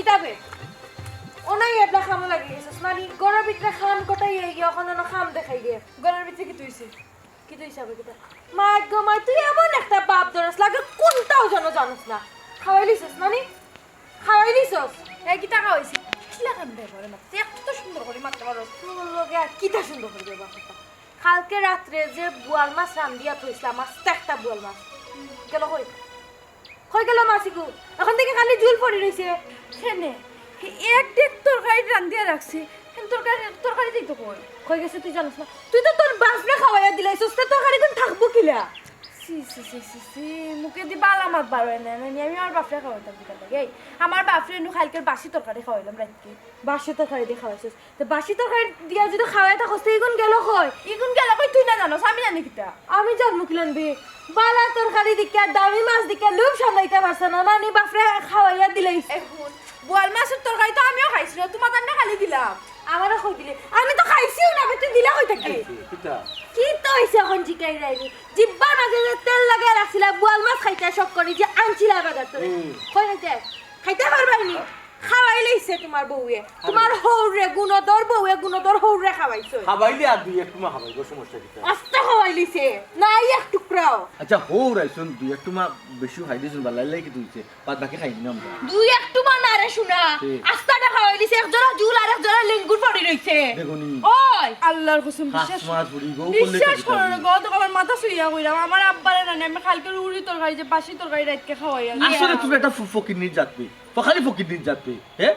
কিতাবে ওনাই এবলা খাম লাগি গেছিস মানে গড়ের ভিতরে খাম কটাই গিয়ে ওখানে না খাম দেখাই গে গলার ভিতরে কি তুইছে কি তুই হিসাবে কিতা মা গো মা তুই এমন একটা বাপ দরস লাগে কোনটাও জানোস না খাওয়াইলিছিস মানে খাওয়াইলিছস এই কি টাকা হইছে কিলা কাম দে করে না এত সুন্দর করে মারতে পারো তোর লগে আর কিটা সুন্দর করে দেবা কথা কালকে রাত্রে যে বুয়াল মাছ রান্দিয়া থইছিলাম মাছটা একটা বুয়াল মাছ গেল কই গেল মাছিকু এখন থেকে খালি জুল পড়ি রইছে কেনে এক দেখ তরকারি রান্ধিয়া রাখছি তরকারি দিই তো কই গেছে তুই জানিস না তুই তো তোর বাপরে খাওয়াইয়া দিলাইছস তে তরকারি কোন থাকবো কিলা সি মুখে দি বালা মাত বারো এনে আমি আমার বাপরে খাওয়াইতাম বিকাল লাগে আমার বাপরে নু খালকের বাসি তরকারি খাওয়াইলাম রাতকে বাসি তরকারি দিয়ে খাওয়াইছস তো বাসি তরকারি দিয়া যদি খাওয়াই থাকস তো ইগুন গেল কই ইগুন গেল কই তুই না জানোস আমি জানি কিতা আমি জানবো কিলান বে বালা তরকারি দিকে দামি মাছ দিকে লোভ সামলাইতে পারছ না নানি বাপরে খাওয়াইয়া দিলাইছ এখন বোয়াল মাছের তরকারি তো আমিও খাইছি তোমার না খালি দিলাম আমারও কই দিলে আমি তো খাইছিও না তুই দিলা কই থাকি কিতা কি তো হইছে এখন জিকাই রাইনি জিব্বা মাঝে যে তেল লাগাই রাখছিলা বোয়াল মাছ খাইতে শখ করি যে আনছিলা বাজার থেকে কই খাইতে পারবাইনি খাওয়াই লইছে তোমার বউয়ে তোমার হৌরে গুণদর হৌরে খাওয়াইছো খাবাইলে আর দুই একটু মা খাবাইবো সমস্যা কিতা আস্ত খাওয়াই লইছে নাই এক টুকরাও আচ্ছা হো রাইছুন দুই একটু মা বেশি খাই দিছুন বালাই লাগি তুইছে বাদ বাকি খাই না আমরা দুই একটু না রে শুনা আস্তাটা খাওয়াই দিছে এক জোড়া জুল আর এক জোড়া লিঙ্গুর পড়ি রইছে দেখুনি ওই আল্লাহর কসম হাস মাছ ফুড়ি গো বিশ্বাস করো না গো তো আমার মাথা শুইয়া কইরাম আমার আব্বারে না আমি কালকে উড়ি তরকারি যে বাসি তরকারি রাতকে খাওয়াইয়া আসলে তুমি একটা ফকির নিজ যাতবি খালি ফকির নিজ যাতবি হ্যাঁ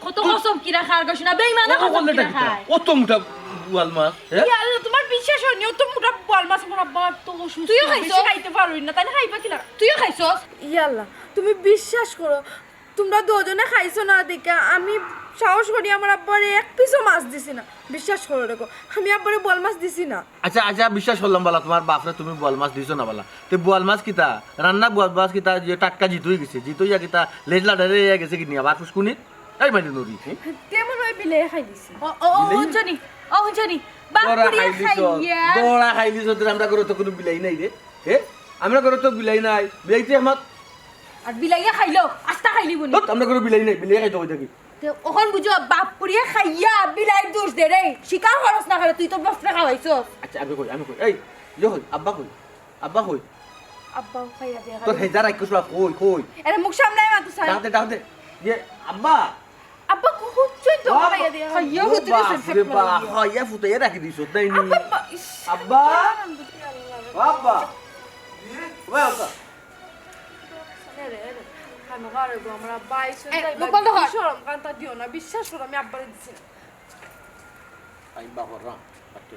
কত কসম কি রাখার গছ না বেঈমানা কসম কি রাখা অত মোটা বুয়াল মাছ হ্যাঁ ইয়া আল্লাহ তোমার বিশ্বাস হয়নি তো মোটা বল মাছ মোর আব্বা তো অসুস্থ তুইও খাইছো? খাইতে পারবি না তাই খাইবা কি না তুইও খাইছস ইয়া আল্লাহ তুমি বিশ্বাস করো তোমরা দুজনে খাইছো না দেখে আমি সাহস করি আমার আব্বারে এক পিসও মাছ দিছি না বিশ্বাস করো দেখো আমি আব্বারে বল মাছ দিছি না আচ্ছা আচ্ছা বিশ্বাস করলাম বালা তোমার বাপরে তুমি বোয়াল মাছ দিছো না বালা তে বোয়াল মাছ কিতা রান্না বোয়াল মাছ কিতা যে টাটকা জিতুই গেছে জিতুইয়া কিতা লেজলা ডরে গেছে কি নিয়া বার ফুসকুনি এই মাইনে নরি তেমন ওই বিলে খাই দিছি ও হুনছনি বাপুরিয়া খাইয়া দোড়া খাইলিছ তো আমরা করে তো কোনো বিলাই নাই রে হে আমরা করে তো বিলাই নাই বিলাইতে আমার আর বিলাইয়া খাইলো আস্তা খাইলি বনি আমরা করে বিলাই নাই বিলাই খাইতে হই থাকি তে ওখন বুঝো বাপুরিয়া খাইয়া বিলাই দোষ দে রে শিকার খরচ না করে তুই তো বাপরে খাওয়াইছস আচ্ছা আমি কই এই ইয়ে কই আব্বা কই আব্বা খাইয়া দিয়া তোর হেজার আইকুস লা কই এর মুখ সামনে মাতো সাই ডাকতে ইয়ে আব্বা আব্বা কুহুচ্ছই তো খাইয়া দিয়া খাইয়া হুতরে বাপরে বাপ খাইয়া ফুটাইয়া রাখি দিছ তাই নি আব্বা আব্বা ওই আব্বা আমরা বাইশ মুখ বন্ধ কর। শরম কান্তা দিও না বিশ্বাস করো আমি আব্বারে দিছি না আই বাহরা আচ্ছা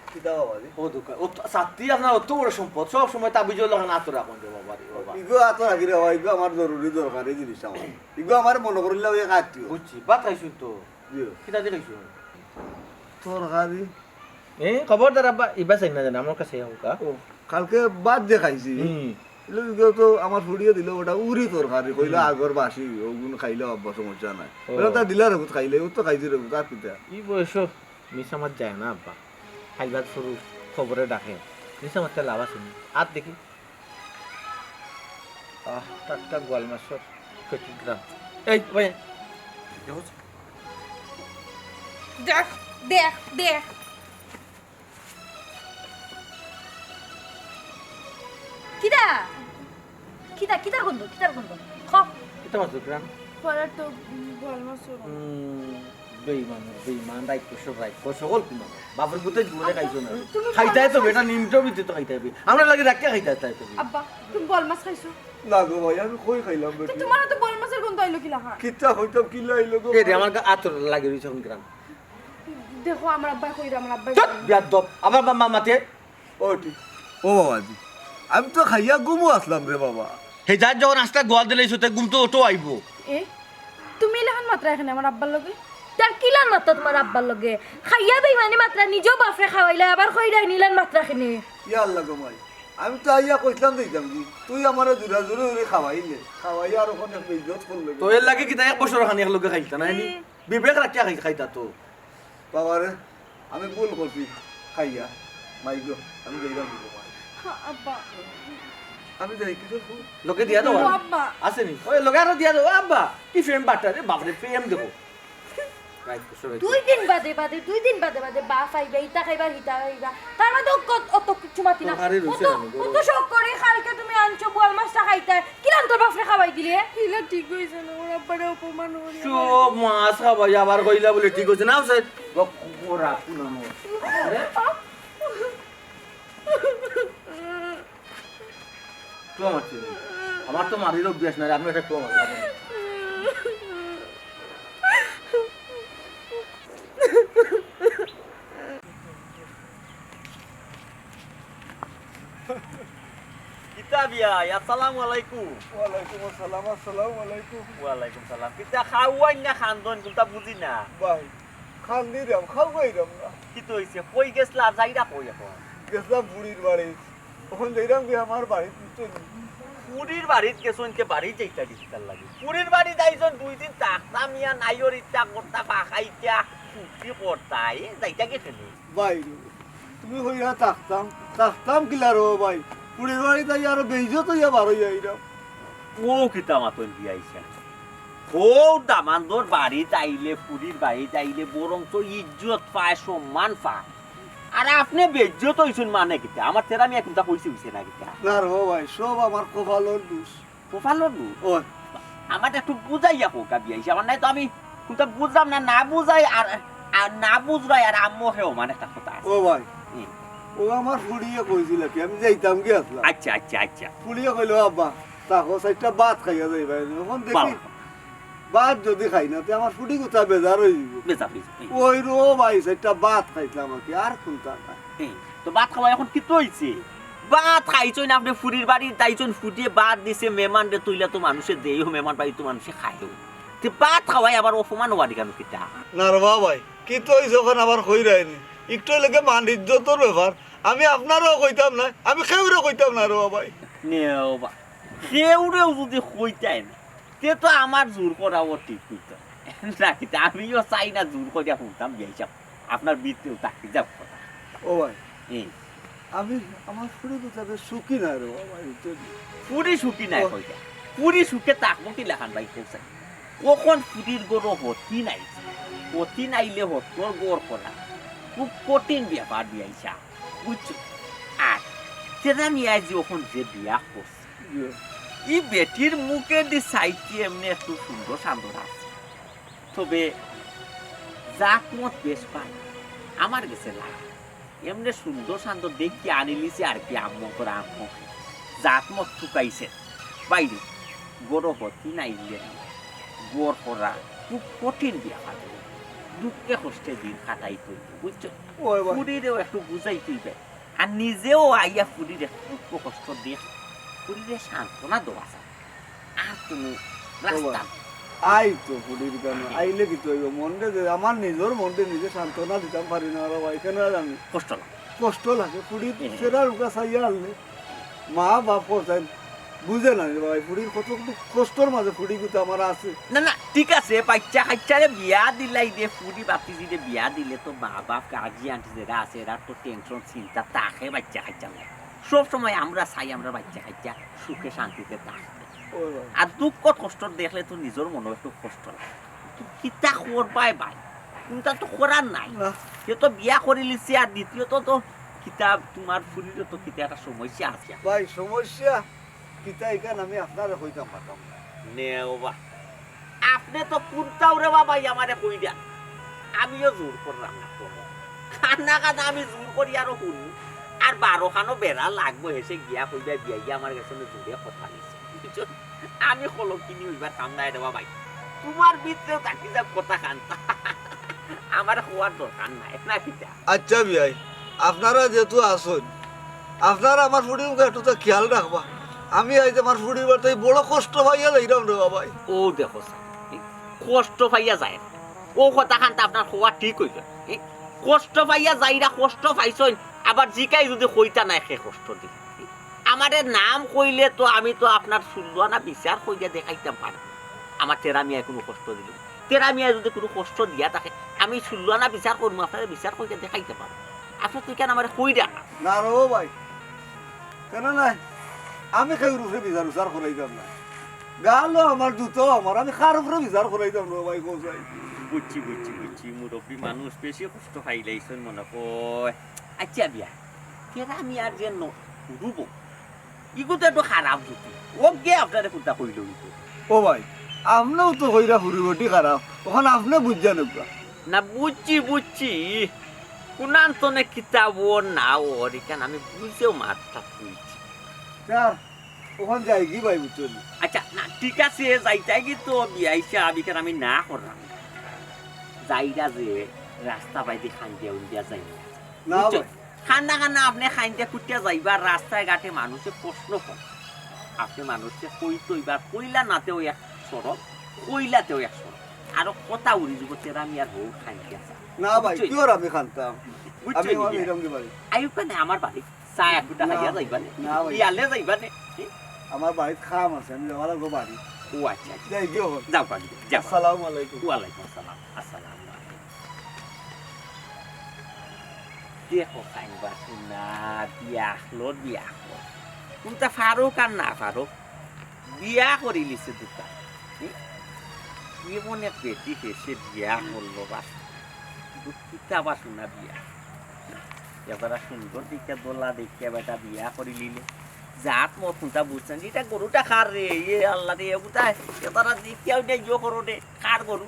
কি দাও বাবা ও দোকান ও সাথী আপনার অত বড় সম্পদ সব সময় তাবিজল লাগান আতো রাখুন যে বাবা রে বাবা ইগো আতো রাখি রে ইগো আমার জরুরি দরকারি জিনিস আমার ইগো আমার মনে করিলে ওই কাটিও বুঝছি বাত খাইছুন তো কিতা দিয়ে খাইছুন তরকারি খবরদার আব্বা ইবা চাই না জানা আমার কাছে হোকা ও কালকে বাদ দিয়ে খাইছি ইগো তো আমার ফুড়িয়ে দিল ওটা উরি তরকারি কইলা আগর বাসি ওগুন খাইলে অব্বা সমস্যা নাই ওটা তা দিলা রে খাইলে ও তো খাইছি রে তার পিতা ই বয়স মিসামাত যায় না আব্বা খাইবার শুরু খবরে ডাকে মিসামাত লাভ আছে আর দেখি টাটকা গোয়াল মাছের 50 গ্রাম এই ভাই দেখ দেখ দেখ কিদা কিদার গন্ধ খ এটা মাছ গ্রাম পরে তো বল মাছ বেইমান রাইট সকল কিনা বাপের পুতে জুড়ে খাইছো না খাইতে তো বেটা নিমটো বিতে তো খাইতে হবে আমরা লাগে রাখতে খাইতে তাই তো আব্বা তুমি বল মাছ খাইছো না গো ভাই আমি কই খাইলাম তো বেটি তোমার তো বল মাছের গন্ধ আইলো কিলা হ্যাঁ কিতা হইতাম কি লাইলো গো এই রে আমার আতর লাগে রইছে কোন গ্রাম দেখো আমার আব্বা কইরা আমার আব্বা বিয়াদ দব আবার মামা মাতে ওটি ও বাবাজি আমি তো খাইয়া গুমু আসলাম রে বাবা হে যার যখন আস্তা গোয়াল দিলে সতে গুম তো ওটো আইবো এ তুমি এলাকান মাত্রা এখানে আমার আব্বার লগে তার কিলান মাত্রা তোমার আব্বার লগে খাইয়া বেইমানি মাত্রা নিজেও বাপরে খাওয়াইলে আবার কইরাই নিলান মাত্রা খিনি ইয়া আল্লাহ গো মাই আমি তো আইয়া কইলাম দিতাম কি তুই আমার জুরা জুরে খাওয়াইলে খাওয়াইয়া আর ওখানে ইজ্জত করলে তো এর লাগে কি তাই এক বছর খানি এক লগে খাইতা না নি বিবেক রাখিয়া খাইতা তো বাবারে আমি ভুল করছি খাইয়া মাই গো আমি যাইলাম দিতে পারি আব্বা আমি যাই কিছু লোকে দিয়া দাও ও আব্বা আছে নি ওই লোকে আরো দিয়া দাও আব্বা কি ফ্রেম বাটা রে বাপরে ফ্রেম দেখো রাইট সবাই 2 দিন বাদে বাদে 2 দিন বাদে বাদে বা খাইবা ইটা খাইবা হিতা খাইবা তার মধ্যে অত কিছু মাতি না তরকারি রুচি না, গরম। কত শখ করে কালকে তুমি আনছো বোয়াল মাছটা খাইতে কিরাম তোর বাপরে খাওয়াই দিলে হিলা ঠিক হয়েছে না ওর আব্বারে অপমান হয়ে সব মাছ খাবাই আবার কইলা বলে ঠিক হচ্ছে না স্যার ওরা পুনানো তো মারছে আমার তো মারির অভ্যাস নাই আপনি একটা তো মারবেন কিতাবিয়া আসসালামু আলাইকুম ওয়ালাইকুম আসসালাম আসসালামু আলাইকুম ওয়ালাইকুম সালাম কিতা খাওয়াই না খান্দন কোনটা বুঝি না ভাই খান দিলাম খাওয়াইলাম না কি তো হইছে কই গেছলা যাইরা কই এখন গেছিলাম বুড়ির বাড়ি ওখান যাইলাম কি আমার বাড়ি চলি পুরীর বাড়িত গেছন কে বাড়ি যাইতা দিতার লাগে পুরীর বাড়ি যাইছন 2 দিন তাকতা মিয়া নাইর ইচ্ছা করতা পাখাইতা ফুটি করতাই যাইতা কে খেলি ভাই তুমি হইয়া থাকতাম কিলার ভাই বুড়ির বাড়ি তাই আরো বেইজো তো ইয়া বারো যাইলাম ও কিতা মাতন দিয়াইছে ও দামান্দর বাড়ি যাইলে পুরীর বাড়ি যাইলে বরং তো ইজ্জত পায় সম্মান পায় আর আপনি বেজ্জত হইছুন মানে কিতা আমার তেরা মিয়া কোনটা কইছি হইছে না কিতা না রো ভাই সব আমার কপালের দোষ কোফালো নু ও আমার একটু বুঝাইয়া হোক বিয়াইছে আমার নাই তো আমি কোনটা বুঝলাম না না বুঝাই আর না বুঝরাই আর আম্মু হেও মানে একটা কথা আছে। ও ভাই হুম। ও আমার ফুড়িয়ে কইছিল কি আমি যাইতাম কি আসলাম আচ্ছা আচ্ছা আচ্ছা ফুড়িয়ে কইলো আব্বা তাকো চারটা ভাত খাইয়া যাই ভাই এখন দেখি বাবা, ভাত যদি খাই না তে আমার ফুটি কোথা বেজার হয়ে যাব বেজা হইছে। ওই রো ভাই চারটা ভাত খাইতাম আর কি আর কোনটা না তো ভাত খাওয়া এখন কি হইছে ভাত খাইছই না আপনি ফুরির বাড়ি যাইছন ফুটিয়ে ভাত দিছে মেহমান রে তুইলা তো মানুষের দেইও মেহমান বাড়ি তো মানুষে খাইও তে ভাত খাওয়াই আবার অপমান হওয়ার কেন কিতা না রে ভাই কি তো যখন আবার কই রাইনি একটু লেগে মান ইজ্জতর ব্যাপার আমি আপনারও কইতাম না আমি কেউরে কইতাম না রে ভাই নেও বা কেউরেও যদি কইতাই না তে তো আমার জোর করাও ঠিক কইতো না কিতা আমিও চাই না জোর করিয়া শুনতাম যাইছাম আপনার বৃত্তিও তাকি যাব কথা ও ভাই এই আমি আমার ফুড়ি কোথা সুখী না রে ভাই পুরি সুখী নাই কইতা পুরি সুখে তাকবো কি লেখান ভাই কইছে কখন পুরির গরো হতি নাই হতি নাইলে হতর গোর করা খুব কঠিন ব্যাপার দিয়াইছা বুঝছো আর সেটা নিয়ে যখন যে বিয়া করছে ই বেটির মুখে দি সাইটি এমনি একটু সুন্দর সান্দর আছে তবে জাত মত বেশ পায় আমার গেছে লাগে এমনি সুন্দর শান্ত দেখি আনিলিছে আর কি আম্মু করে আম্মু জাত মত ঠুকাইছে বাইরে বড় হতি নাইলে গোর করা খুব কঠিন ব্যাপার দুঃখে কষ্টে দিন কাটাই করবে বুঝছো ওই ভাই ফুরিরেও একটু বুঝাই তুইবে আর নিজেও আইয়া ফুরির একটু দুঃখ কষ্ট দেখ ফুরিরে সান্ত্বনা দেওয়া যায় আর তুমি রাস্তা আই তো ফুড়ির কেন আইলে কি তো মনটা আমার নিজের মনটা নিজে সান্ত্বনা দিতাম পারি না রে ভাই কেন জানি কষ্ট লাগে কষ্ট লাগে ফুড়ি সেরা রুকা চাইয়া আনলে মা বাপ কোথায় বুঝে না রে ভাই ফুড়ির কত কষ্টর মাঝে ফুড়ি কিন্তু আমার আছে না না ঠিক আছে বাচ্চা কাচ্চারে বিয়া দিলাই দিয়ে ফুরি বাতিজি দিয়ে বিয়া দিলে তো মা বাপ কাজি আন্টি যারা আছে এরা তো টেনশন চিন্তা তাকে বাচ্চা কাচ্চা লাগে সব সময় আমরা চাই আমরা বাচ্চা কাচ্চা সুখে শান্তিতে থাকতে ওই ভাই আর দুঃখ কষ্ট দেখলে তো নিজের মনে একটু কষ্ট লাগে তো কিতা করবাই ভাই কোনটা তো করার নাই না সে তো বিয়া করে লিছে আর দ্বিতীয়ত তো কিতাব তোমার ফুরির তো কিতা একটা সমস্যা আছে ভাই সমস্যা কিতা এখানে আমি আপনার হইতাম পারতাম না নেওবা আপনি তো কোনটাও রে বাবা আমারে কই দেন আমিও জোর করলাম না কোনো খানা খানা আমি জোর করি আরো শুনি আর 12 খানো বেড়া লাগবো হেসে গিয়া কইবা বিয়া আমার কাছে জোরে কথা নিছে বুঝছো? আমি হলো কিনি হইবার কাম নাই রে বাবা তোমার ভিতরেও থাকি যা কথা খান্তা আমার হওয়ার দরকার নাই না কিটা আচ্ছা ভাই আপনারা যেহেতু আসুন আপনারা আমার ফুড়ির মুখে একটু তো খেয়াল রাখবা আমি আইতে আমার ফুড়ির বাড়িতে বড় কষ্ট পাইয়া যাইলাম রে বাবাই ও দেখো স্যার, কষ্ট পাইয়া যায় না। ও কথা খান্তা আপনার হওয়া ঠিক হইল কষ্ট পাইয়া যাইরা কষ্ট পাইছই আবার জিকাই যদি কইতা নাই সে কষ্ট দি আমারে নাম কইলে তো আমি তো আপনার সুলবানা বিচার কইয়া দেখাইতাম পারব আমার তেরামিয়া কোনো কষ্ট দিল তেরামিয়া যদি কোনো কষ্ট দিয়া থাকে আমি সুলবানা বিচার করবো আপনার বিচার কইয়া দেখাইতে পারবো আপনার তুই কেন আমার কই দেখা না রে ভাই কেন নাই আমি খেউর উপরে বিচার উচার করাইতাম না গালো আমার জুতো আমার আমি খার উপরে বিচার করাইতাম না ভাই কোথায় বুঝছি বুঝছি বুঝছি মুরব্বী মানুষ বেশি কষ্ট খাইলাইছেন মনে কয় আচ্ছা বিয়া কেন আমি আর যেন রুব ইগুতো একটু খারাপ জুতি ও গে আপনারে কুত্তা কইল ও ভাই আপনিও তো কইরা ফুরিবটি খারাপ ওখানে আপনি বুঝছেন না বুঝছি বুঝছি কোনান তো না কিতাব ও না ওর এখানে আমি বুঝেও মাথা খুঁজছি স্যার ওখানে যাই কি ভাই বুঝছেন আচ্ছা না ঠিক আছে যাইতাই কিন্তু বিয়াইছে আবিকার আমি না করলাম যাইরা যে রাস্তা বাইতে খান্দিয়া উন্দিয়া যাই না ভাই খান্না খান্না আপনি খান্দিয়া কুটিয়া যাইবার রাস্তায় ঘাটে মানুষে প্রশ্ন কর আপনি মানুষকে কইতো এবার কইলা নাতেও এক সরব কইলাতেও এক সরব আরো কথা উড়ি যাব তেরা আমি আর বউ খান্দিয়া যা না ভাই পিওর আমি খানতাম আমি এরকম কি ভাই আয়ু কেন আমার বাড়ি চা এক দুটা খাইয়া যাইবানে না ভাই। ইয়ালে যাইবানে আমার বাড়িতে খাম আছে আমি যাওয়ার আগে বাড়ি ও আচ্ছা আচ্ছা যাই গিয়ে যাও পারি যাও আসসালামু আলাইকুম ওয়ালাইকুম আসসালাম আসসালাম দেখো খাইবা শুনা বিয়া হলো বিয়া হলো কোনটা ফারুক আর না ফারুক বিয়া করে লিছে দুটা এমন এক বেটি হেসে বিয়া করলো বাস দুটা বা শোনা বিয়া এবার সুন্দর দিকে দোলা দেখে বেটা বিয়া করে লিলে জাত মত কোনটা বুঝছেন এটা গরুটা খার রে এ আল্লাহ রে কোথায় এবার দেখে ইয়ে করো রে খার গরু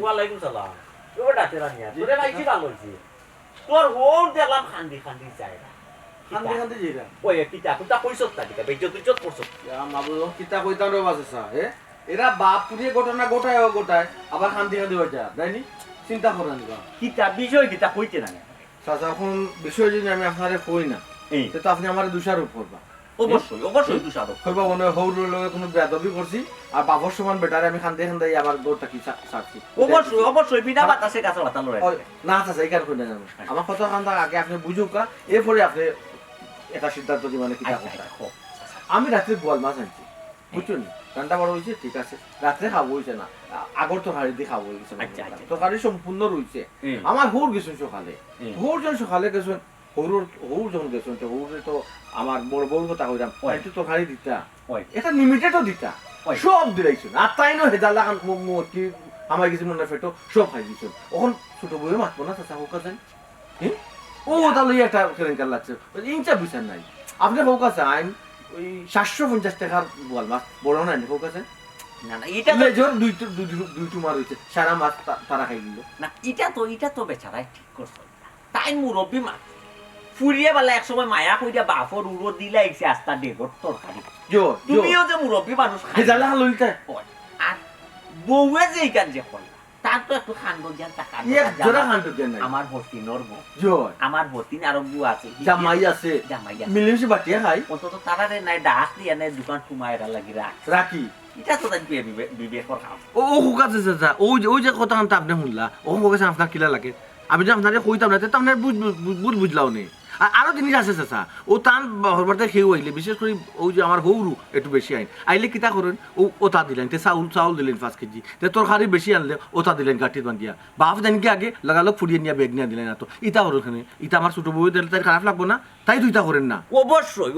ওয়ালাইকুম সালাম ও ডাকে রানিয়া তোরে ভাইছি ভালো হইছে তোর হোম দিলাম খান্দি খান্দি চাইরা খান্দি খান্দি যেটা ওই কিতা কুতা কইছত তা দিকা বেজত তুজত করছত মাবু কিতা কইতাম রে বাসা হে এরা বাপ পুরিয়ে ঘটনা গোটায় গোটায় আবার খান্দি খান্দি হয়ে যায় তাইনি চিন্তা করেন না কিতা বিষয় কিতা কইতে না চাচা এখন বিষয় যদি আমি আপনারে কই না এই তো আপনি আমার দোষারোপ করবা অবশ্যই অবশ্যই তুষার কইবা মনে হয় হৌরের লগে কোনো বেদবি করছি আর বাবার সমান বেটারে আমি খান্দি খান্দি আবার গোটা কি ছাড়ছি অবশ্যই অবশ্যই বিনা বাতাসে কাছে বাতা লড়াই না চাচা এই কার কই না জানো আমার কথা খান্তা আগে আপনি বুঝুক এরপরে আপনি এটা সিদ্ধান্ত দিবেন কি আমি রাত্রে গোয়াল মাছ আনছি বুঝছেন রান্না বড় হয়েছে ঠিক আছে রাত্রে খাবো হয়েছে না আগর তরকারি দিয়ে খাবো হয়েছে তরকারি সম্পূর্ণ রয়েছে আমার হৌর গেছেন সকালে হৌর যখন সকালে গেছেন হৌর যখন গেছেন তো হৌরে তো আমার বড় বউর কথা কইলাম একটু তরকারি দিতা এটা লিমিটেডও দিতা সব দিলাইছেন আর তাই নয় হেজালা কি আমার কিছু মনে ফেটো সব খাই দিয়েছেন ওখান ছোট বউয়ে মাতবো না চাচা হোক আছেন ও তাহলে একটা কেলেঙ্কার লাগছে ইঞ্চা বিচার নাই আপনি হোক আছে আইন ওই 750 টাকার বোয়াল মাছ বড় নাই হোক আছে না না এটা লেজর দুই টুমার হইছে সারা মাছ তারা খাই দিল না এটা তো বেচারাই ঠিক করছো তাই মুরব্বী মা ফুরিয়ে বেলা এক সময় মায়া কইরা বাফর উড়ো দিলা আইছে আস্তা ডেগর তরকারি জোর তুমিও যে মুরব্বী মানুষ হেজালা লইতে আর বউয়ে যে কান যে করলা তার তো একটু খান্দ জ্ঞান টাকা এক জোড়া খান্ডু দেন নাই আমার ভর্তি নরব জোর আমার ভর্তি আরো বউ আছে জামাই আছে জামাই আছে মিলেমিশে বাটিয়া খাই অন্তত তারারে নাই ডাক দিয়া নাই দোকান কুমায়রা লাগি রাখ রাখি এটা তো তাই বিবেকর খাও ও হোক আছে চাচা ওই যে কথা আপনি শুনলা ও হোক আছে আপনার কিলা লাগে আমি যে আপনারে কইতাম না তো আপনার বুঝলাও নেই আরো জিনিস আছে চাচা ও টান হরবারতে খেয়েও আইলে বিশেষ করে ওই যে আমার হৌরু একটু বেশি আইলে কিতা করেন ওটা দিলেন তে চাউল দিলেন 5 কেজি তে তরকারি বেশি আনলে ওটা দিলেন গাঠিত বান্ধিয়া বাপ জানিকে আগে লাগালো ফুরিয়ে নিয়ে বেগ নিয়ে দিলেন না তো ইটা ওর ওখানে ইটা আমার ছোট বউ দিলে তাই খারাপ লাগবো না তাই তো ইটা করেন না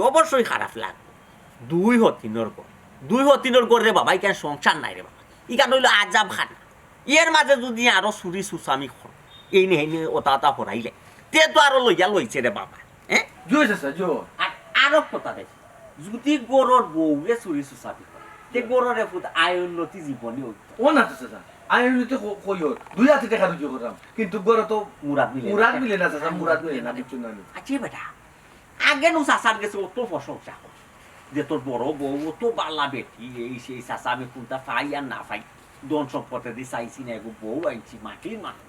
অবশ্যই খারাপ লাগ দুই হতিনর গর রে বাবা ইকান সংসার নাই রে বাবা ইকান হইল আজাব খানা এর মাঝে যদি আরো চুরি চুচামি কর এই নে ওটা হরাইলে তে তো আরো লইছে রে বাবা হ্যাঁ জোর চাচা জোর আর আরো কথা দেখ যদি গরর বউরে চুরি চুচামি করে তে গররে ফুট আয় উন্নতি জীবনী হইত ও না চাচা আমি নিতে কই হর 2 টাকা রুজি করলাম কিন্তু গড় তো মুরাদ মিলে না চাচা মুরাদ মিলে না বুঝছেন না আচ্ছা বেটা আগে নো চাচার গেছে অত প্রশংসা কর যে তোর বড় বউ অত বালা বেটি এই সেই চাচা আমি কোনটা পাই আর না পাই দন সম্পত্তি দিয়ে চাইছি না এগো বউ আইছি মাটির মানুষ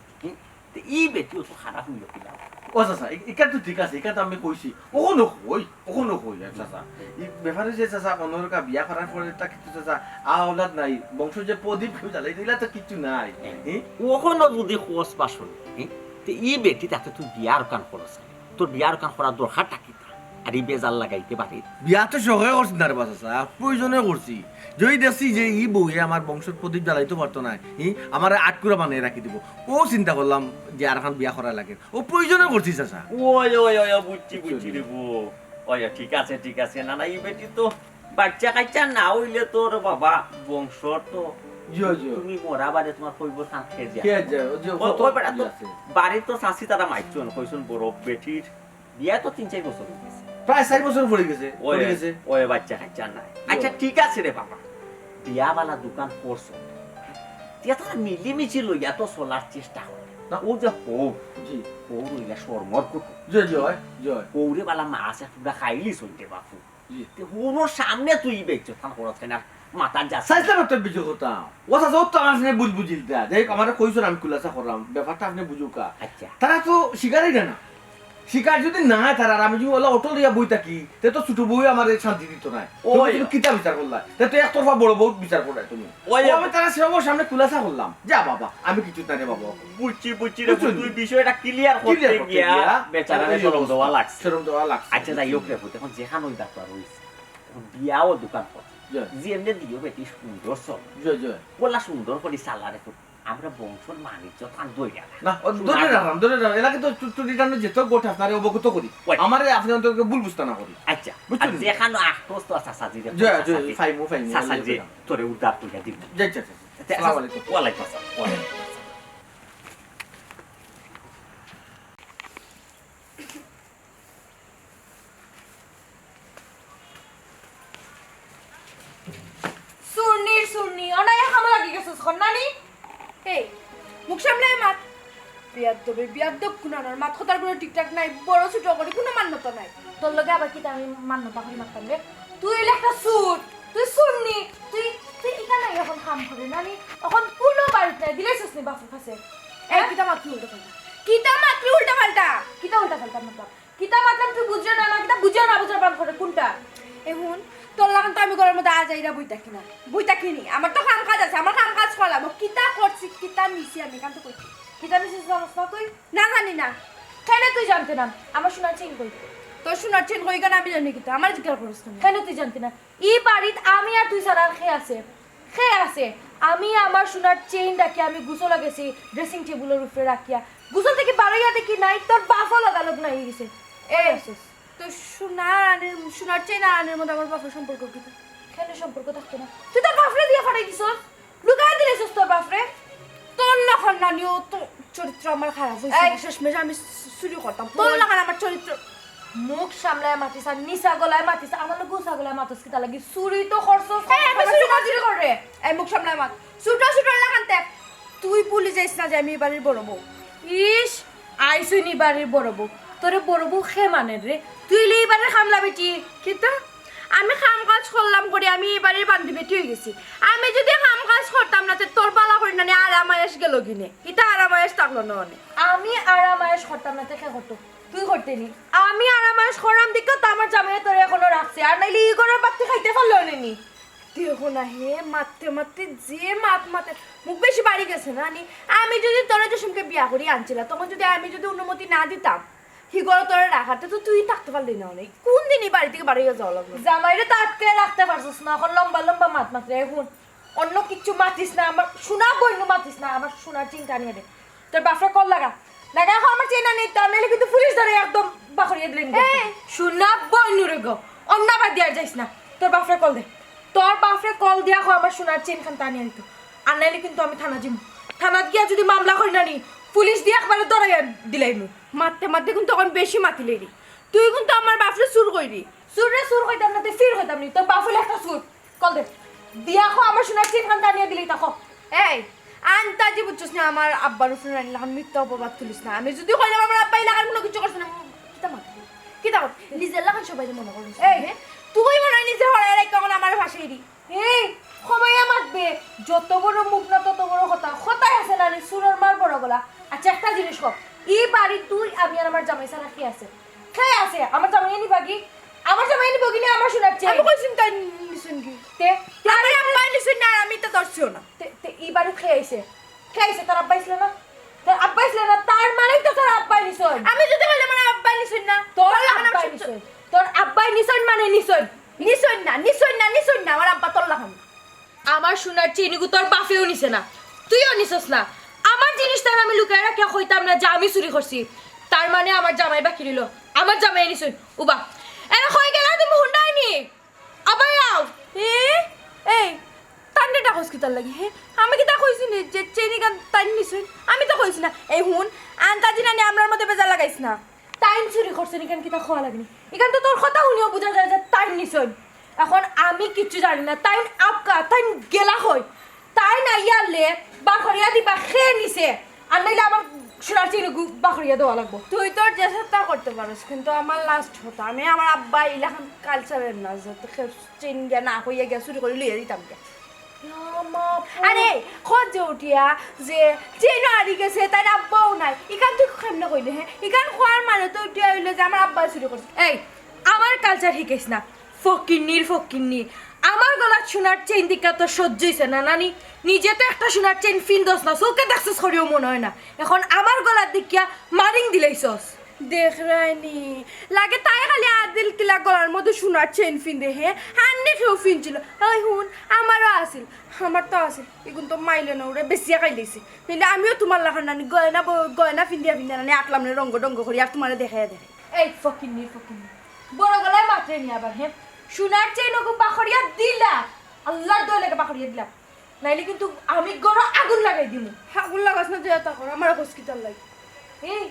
ই বেটি অত খারাপ হইল কিনা ও চাচা এটা তো ঠিক আছে এটা তো আমি কইছি ওখানে কই চাচা এই ব্যাপারে যে চাচা অন্যরকা বিয়া করার পরে তা কিছু চাচা আওলাদ নাই বংশ যে প্রদীপ কেউ জ্বালাই দিলা তো কিছু নাই ওখানে যদি খোঁজ পাশন তে ই বেটি তাতে তুই বিয়ার কান করছ তোর বিয়ার কান করার দরকারটা কি আর এই বেজাল লাগাইতে পারি বিয়া তো শখে করছি না রে বাবা চাচা প্রয়োজনে করছি যদি দেখছি যে ই বউয়ে আমার বংশের প্রদীপ জ্বালাইতে পারতো না আমার আটকুরা বানিয়ে রাখি দিব ও চিন্তা করলাম যে আর এখন বিয়া করা লাগে ও প্রয়োজনে করছি চাচা ওই ওই ওই বুঝছি বুঝছি রে বউ ওই ঠিক আছে না না এই বেটি তো বাচ্চা কাচ্চা না হইলে তোর বাবা বংশ তো তুমি মরা বাড়ি তোমার কইব খান খেয়ে বাড়ি তো চাষি তারা মাইছন কইছন বড় বেটির বিয়া তো 3-4 বছর হয়েছে প্রায় 4 বছর পড়ে গেছে ওই বাচ্চা কাচ্চা নাই আচ্ছা ঠিক আছে রে বাবা বিয়াওয়ালা দোকান করছো দিয়া তোরা মিলিমিশি লইয়া তো চলার চেষ্টা করে না ও যে হৌ হৌ রইলা শর্মর কুটু জয় কৌরে বালা মাছ একটা খাইলি চলতে বাপু ওর সামনে তুই বেচছো থান করত না মাথা যা সাইজটা একটা বিজয় কথা ও চাচা ও তো আমার সামনে বুঝিল দা দেখ আমার কইছন আমি খুলাসা করলাম ব্যাপারটা আপনি বুঝুকা আচ্ছা তারা তো শিকারই না শিকার যদি না তারা আমি যদি ওলা অটো লিয়া বই থাকি তে তো ছোট বই আমার শান্তি দিত না ওই কিতা বিচার করলা তে তো একতরফা বড় বউ বিচার করলা তুমি ওই আমি তারা সবার সামনে খুলাসা করলাম যা বাবা আমি কিছু না রে বাবা বুঝছি রে তুই বিষয়টা ক্লিয়ার করতে গিয়া বেচারারে শরম দেওয়া লাগছে আচ্ছা যাই হোক রে এখন যেখান ওই ডাক্তার হইছে এখন বিয়াও দোকান কর যেমনে দিও বেটি সুন্দর সব বলা সুন্দর করে চালা রে আমরা বংশর মানিজ্য থান দইরা না ধরে রাখলাম এলাকে তো চুরি টানো যেত গোটা আপনারে অবগত করি আমারে আপনি অন্তকে ভুল বুঝতে না করি আচ্ছা যেখানে আক্রোশ তো আছে সাজি রে ফাইমু সাজি তোরে উদ্ধার কইরা দিব জয় আসসালামু আলাইকুম ওয়ালাইকুম আসসালাম সুরনি অনায়া খামা লাগি গেছস খন্নানি এই মুখ সামলাই মাত বিয়াদ্দব কুনানোর মাত কথার কোনো ঠিকঠাক নাই বড় ছোট করে কোনো মান্যতা নাই তোর লগে আবার কি আমি মান্যতা করি মারতাম রে তুই একটা সুট তুই সুরনি তুই এখানে এখন কাম করে নানি এখন কোনো বাড়িতে নাই দিলেছিস নি বাপুর কাছে এই কিতা মাতলি উল্টা পাল্টা কিতা উল্টা পাল্টা মাতলাম কিতা মাতলাম তুই বুঝছো না কিতা বুঝছো না বুঝার পান করে কোনটা এখন তোর লাগান তো আমি ঘরের মধ্যে আজ আইরা বইতা কিনি আমার তো কাম কাজ আছে আমার কাম কাজ করলাম কিতা করছি কিতা নিছি আমি কাম তো কইছি কিতা নিছিস জানোস না তুই না জানি না কেন তুই জানতে না আমার শোনা চিন কই তোর শোনার চেন কই কেন আমি জানি কিতা আমার জিজ্ঞাসা করিস তুমি কেন তুই জানতে না এই বাড়িত আমি আর তুই ছাড়া খেয়ে আছে আমি আমার সোনার চেইনটাকে আমি গুছলা গেছি ড্রেসিং টেবিলের উপরে রাখিয়া গুছল থেকে বাড়াইয়া দেখি নাই তোর বাফা লাগালগ নাই গেছে এই আসিস তো সোনার চেন আর আনের মধ্যে আমার বাপের সম্পর্ক কিতা কেন সম্পর্ক থাকতো না তুই তোর বাফরে দিয়ে ফাটাই দিছ লুকাই দিলেছিস তোর বাফরে তোর লাগান নানিও তো চরিত্র আমার খারাপ হয়েছে শেষমেশ আমি চুরি করতাম তোর লাগান আমার চরিত্র মুখ সামলায় মাতিস আর নিচা গলায় মাতিস আমার লোক গুছা গলায় মাতিস কিতা লাগি চুরি তো করছস করে এই মুখ সামলায় মাত ছোট লাগান তে তুই ভুলে যাইস না যে আমি বাড়ির বড় বউ ইস আইসুনি বাড়ির বড় বউ তোরে বড় বউ খে মানে রে তুই এই বাড়ির খামলা বেটি কিতা আমি কাম কাজ করলাম করে আমি এই বাড়ির বান্ধবী বেটি হয়ে গেছি আমি যদি কাম কাজ করতাম না তোর পালা করি না আরামায়েশ গেল কিনে কিতা আরামায়েশ থাকলো না আমি আরামায়েশ করতাম না দেখে কত তুই করতে নি আমি আরামায়েশ করাম দিকে তো আমার জামাই তোরে এখনো রাখছে আর নাইলে ই করে বাতি খাইতে পারলো নি দেখো না হে মারতে যে মাতে মুখ বেশি বাড়ি গেছে না আমি যদি তোরা জসিমকে বিয়া করি আনছিলাম তখন আমি যদি অনুমতি না দিতাম কি করে তোরা রাখাতে তো তুই থাকতে পারলি না অনেক কোন দিনই বাড়ি থেকে বাড়ি যাওয়া লাগলো জামাইরে তো আটকে রাখতে পারছিস না এখন লম্বা মাত মাত্রে এখন অন্য কিছু মাতিস না আমার সোনা বইনু মাতিস না আমার সোনার চিন্তা নিয়ে দে তোর বাপরা কল লাগা এখন আমার চেনা নেই তার নাহলে কিন্তু পুলিশ ধরে একদম বাকরিয়ে দিলেন সোনা বইনু রে গো অন্য বাদ দিয়ে যাইস না তোর বাপরা কল দে তোর বাপরে কল দিয়া আমার সোনার চেন খান তা নিয়ে দিত আর নাইলে কিন্তু আমি থানা যাবো থানাত গিয়া যদি মামলা করি না নি পুলিশ দিয়ে একবারে ধরাইয়া দিলাই মারতে কিন্তু তখন বেশি মাতিলে রে তুই কিন্তু আমার বাপরে সুর কইরি সুর হইতাম না তুই ফির হইতাম নি তোর বাপরে একটা সুর কল দে দিয়া আমার সোনার চেন খান তা নিয়ে দিলেই তাকো এই আন্তাজি বুঝছিস না আমার আব্বার উপরে রানি লাগান মিথ্যা অপবাদ তুলিস না আমি যদি কইলাম আমার আব্বাই লাগান কোনো কিছু করছ না কিতা নিজের লাগান সবাই মনে করিস এই তুই মনে হয় নিজে হরাই রাখ তখন আমার ভাষাই দি এই সময়া মাতবে যত বড় মুখ না তত বড় কথাই আছে না সুরের মার বড় গলা আচ্ছা একটা জিনিস কর এই বাড়ি তুই আমি আর আমার জামাই সারা খেয়ে আছে আমার জামাই নিবাগি আমার জামাই নিবাগি না আমার শোনার চেয়ে আমি কইছিন তাই নিছুন কি তে আমি আব্বাই নিছুন না আমি তো দর্শিও না তে এই বাড়ি খেয়ে আইছে তোর আব্বা ছিল না তোর আব্বা ছিল না তার মানে তো তোর আব্বাই নিছুন আমি যদি বলি আমার আব্বাই নিছুন না তোর আব্বাই নিছুন তোর নিছইন মানে নিছইন নিশ্চয় না আমার আব্বা তোর লাগান আমার সোনার চিনিগু তোর বাপেও নিছে না তুইও নিছস না আমার জিনিসটা আমি লুকায় রাখিয়া কইতাম না যে আমি চুরি করছি তার মানে আমার জামাই বাকি রইল আমার জামাই নিছইন উবা এরা কই গেলা তুমি হুন্ডাইনি আবাই আও এই টান্ডেটা হসপিটাল লাগি হে আমি কি তা কইছি নি যে চেনি গান তাই নিছই আমি তো কইছি না এই হুন আন্তাজি না আমরার মধ্যে বেজার লাগাইছ না টাইম চুরি করছে নিকেন কিতা খাওয়া লাগনি এখান তো তোর কথা শুনিও বুঝা যায় যে টাইম নিছইন এখন আমি কিচ্ছু জানি না টাইম আপকা টাইম গেলা হই তাই না ইয়ালে বাখরিয়া দিবা খেয়ে নিছে আর নাইলে আমার সোনার চিনিগু বাখরিয়া দেওয়া লাগবো তুই তোর চেষ্টা করতে পারিস কিন্তু আমার লাস্ট হতো আমি আমার আব্বা ইলাখান কালচারের না যে চেন গিয়া না হইয়া গিয়া চুরি করে লিয়ে দিতাম কে আরে খোঁজ উঠিয়া যে চেন হারি গেছে তাই আব্বাও নাই ইখান তুই কেমনে কইলে হ্যাঁ ইখান খোয়ার মানে তো উঠিয়া হইলে যে আমার আব্বা চুরি করছে এই আমার কালচার শিখাইস না ফকিন্নি আমার গলার সোনার চেইন দিকা তো সহ্য হইছে না নানি নিজে তো একটা সোনার চেইন ফিনদস না চৌকে দেখছিস করিও মনে হয় না এখন আমার গলার দিকিয়া মারিং দিলাইছস দেখ রাইনি লাগে তাই খালি আদিল কিলা গলার মধ্যে সোনার চেন ফিন্দে হে হান্নে কেউ ফিনছিল ওই হুন আমারও আছিল আমার তো আছিল এগুন তো মাইলে না ওরে বেশিয়া খাই দিয়েছে তাহলে আমিও তোমার লাগার নানি গয়না ফিন্দিয়া নানি আটলাম না রঙ্গ ডঙ্গ করি আর তোমার দেখাই এই ফকিন্নি বড় গলায় মাত্রে নি আবার হ্যাঁ সোনার চেইন ওগো বাখরিয়া দিলা আল্লাহর দয়ালে বাখরিয়া দিলা নাইলে কিন্তু আমি গরো আগুন লাগাই দিমু আগুন লাগাস না দেয়া তা কর আমার হসপিটাল লাগে এই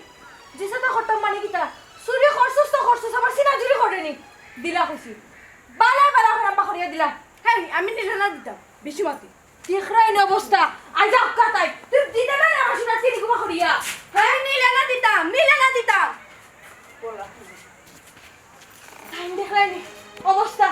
যেসা তো খটম মানে কিতা চুরি করছস আমার সিনা চুরি করেনি দিলা কইছি বালা করে বাখরিয়া দিলা হ্যাঁ আমি নিলে না দিতাম বেশি মাতি দেখরাই না অবস্থা আজ আপকা তাই তুই দিতে না আমার সোনার চেইন গো বাখরিয়া হ্যাঁ নিলে না দিতাম টাইম দেখরাইনি অবস্থা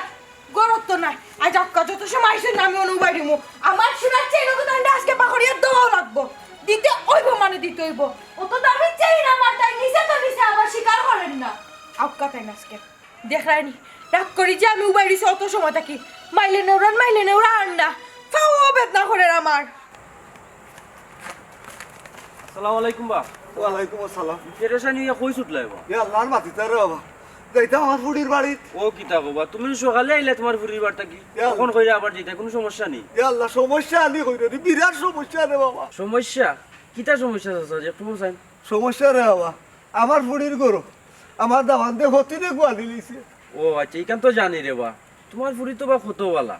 গরত তো নাই আজ আপকা যত সময় আইছে না আমি অনুবাই দিমু আমার সোনার চেইন গো তাই আজকে বাখরিয়া দেওয়া লাগবো দিতে হইব মানে দিতে হইব অত দামি চেইন আমার তাই নিচে তো নিচে আবার স্বীকার করেন না আপকা তাই না আজকে দেখরাইনি রাগ করি যে আমি উবাই দিছি অত সময় থাকি মাইলে নেউরা আন্ডা ফাও বেদনা করে আমার আসসালামু আলাইকুম বা ওয়ালাইকুম আসসালাম পেরেশানি হইয়া কই ছুটলাই বা এ আল্লাহর মাতিতে রে বাবা যাইতাম আমার ফুড়ির বাড়িত ও কিতা কবা তুমি সকালে আইলে তোমার ফুরির বাড়িটা কি ইয়া। তখন কইরা আবার যেটা কোনো সমস্যা নেই এ আল্লাহ সমস্যা আনি কইরে রে বিরাট সমস্যা রে বাবা সমস্যা কিতা সমস্যা আছে যে একটু চাই সমস্যা রে বাবা আমার ফুড়ির গরু আমার দামান দিয়ে হতিনে গুয়া দিলিছে ও আচ্ছা এইখান তো জানি রে বা তোমার ফুরি তো বা কতওয়ালা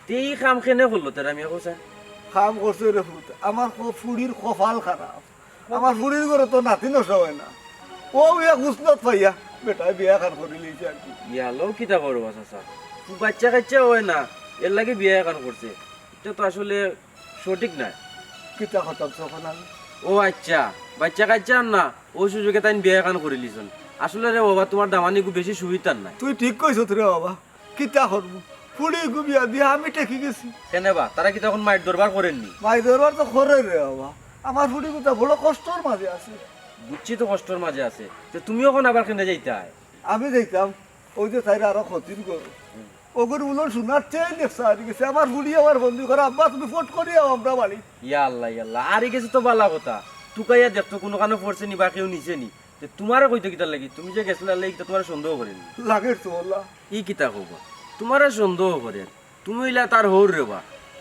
তেই কাম কেনে করলো তার আমি এখন চাই কাম করছে রে ফুট আমার ফুড়ির কপাল খারাপ আমার ফুড়ির গরু তো নাতি নষ্ট হয় না ও ইয়া গুসলত পাইয়া বেটায় বিয়া খান করে লিছে আর কি ইয়ালো কিতা করবো চাচা বাচ্চা কাচ্চা হয় না এর লাগে বিয়ে এখন করছে এটা তো আসলে সঠিক নাই কিতা খতম তখন আমি ও আচ্ছা বাচ্চা কাচ্চা না ওই সুযোগে তাই বিয়ে এখন করে লিছন আসলে রে বাবা তোমার দামানি খুব বেশি সুবিধার নাই তুই ঠিক কইছ রে বাবা কিতা করবো ফুড়ি গু বিয়া দিয়ে আমি টেকি গেছি কেনে বা তারা কি তখন মায়ের দরবার করেননি মাই ধরবার তো করে রে বাবা আমার ফুড়ি গুতা বড় কষ্টর মাঝে আছে বুঝছি তো কষ্টর মাঝে আছে তো তুমি এখন আবার কেনে যাইতে হয় আমি দেখতাম ওই যে তাইরা আরো ক্ষতির করো ওগুর উলন শোনার চেয়ে নেশা আর গেছে আমার ফুড়ি আমার বন্ধু করে আব্বা তুমি ফোট করিয়াও আমরা বাড়ি ইয়াল্লা আর গেছে তো বালা কথা টুকাইয়া দেখতো কোনো কানে পড়ছে নি বা কেউ নিচে নি যে তোমারও কইতো কিতার লাগি তুমি যে গেছিলে লাগি তোমার সন্দেহ করেনি লাগে তো বললা ই কিতা কব তোমার সন্দেহ করেন তুমি হইলা তার হৌর রেবা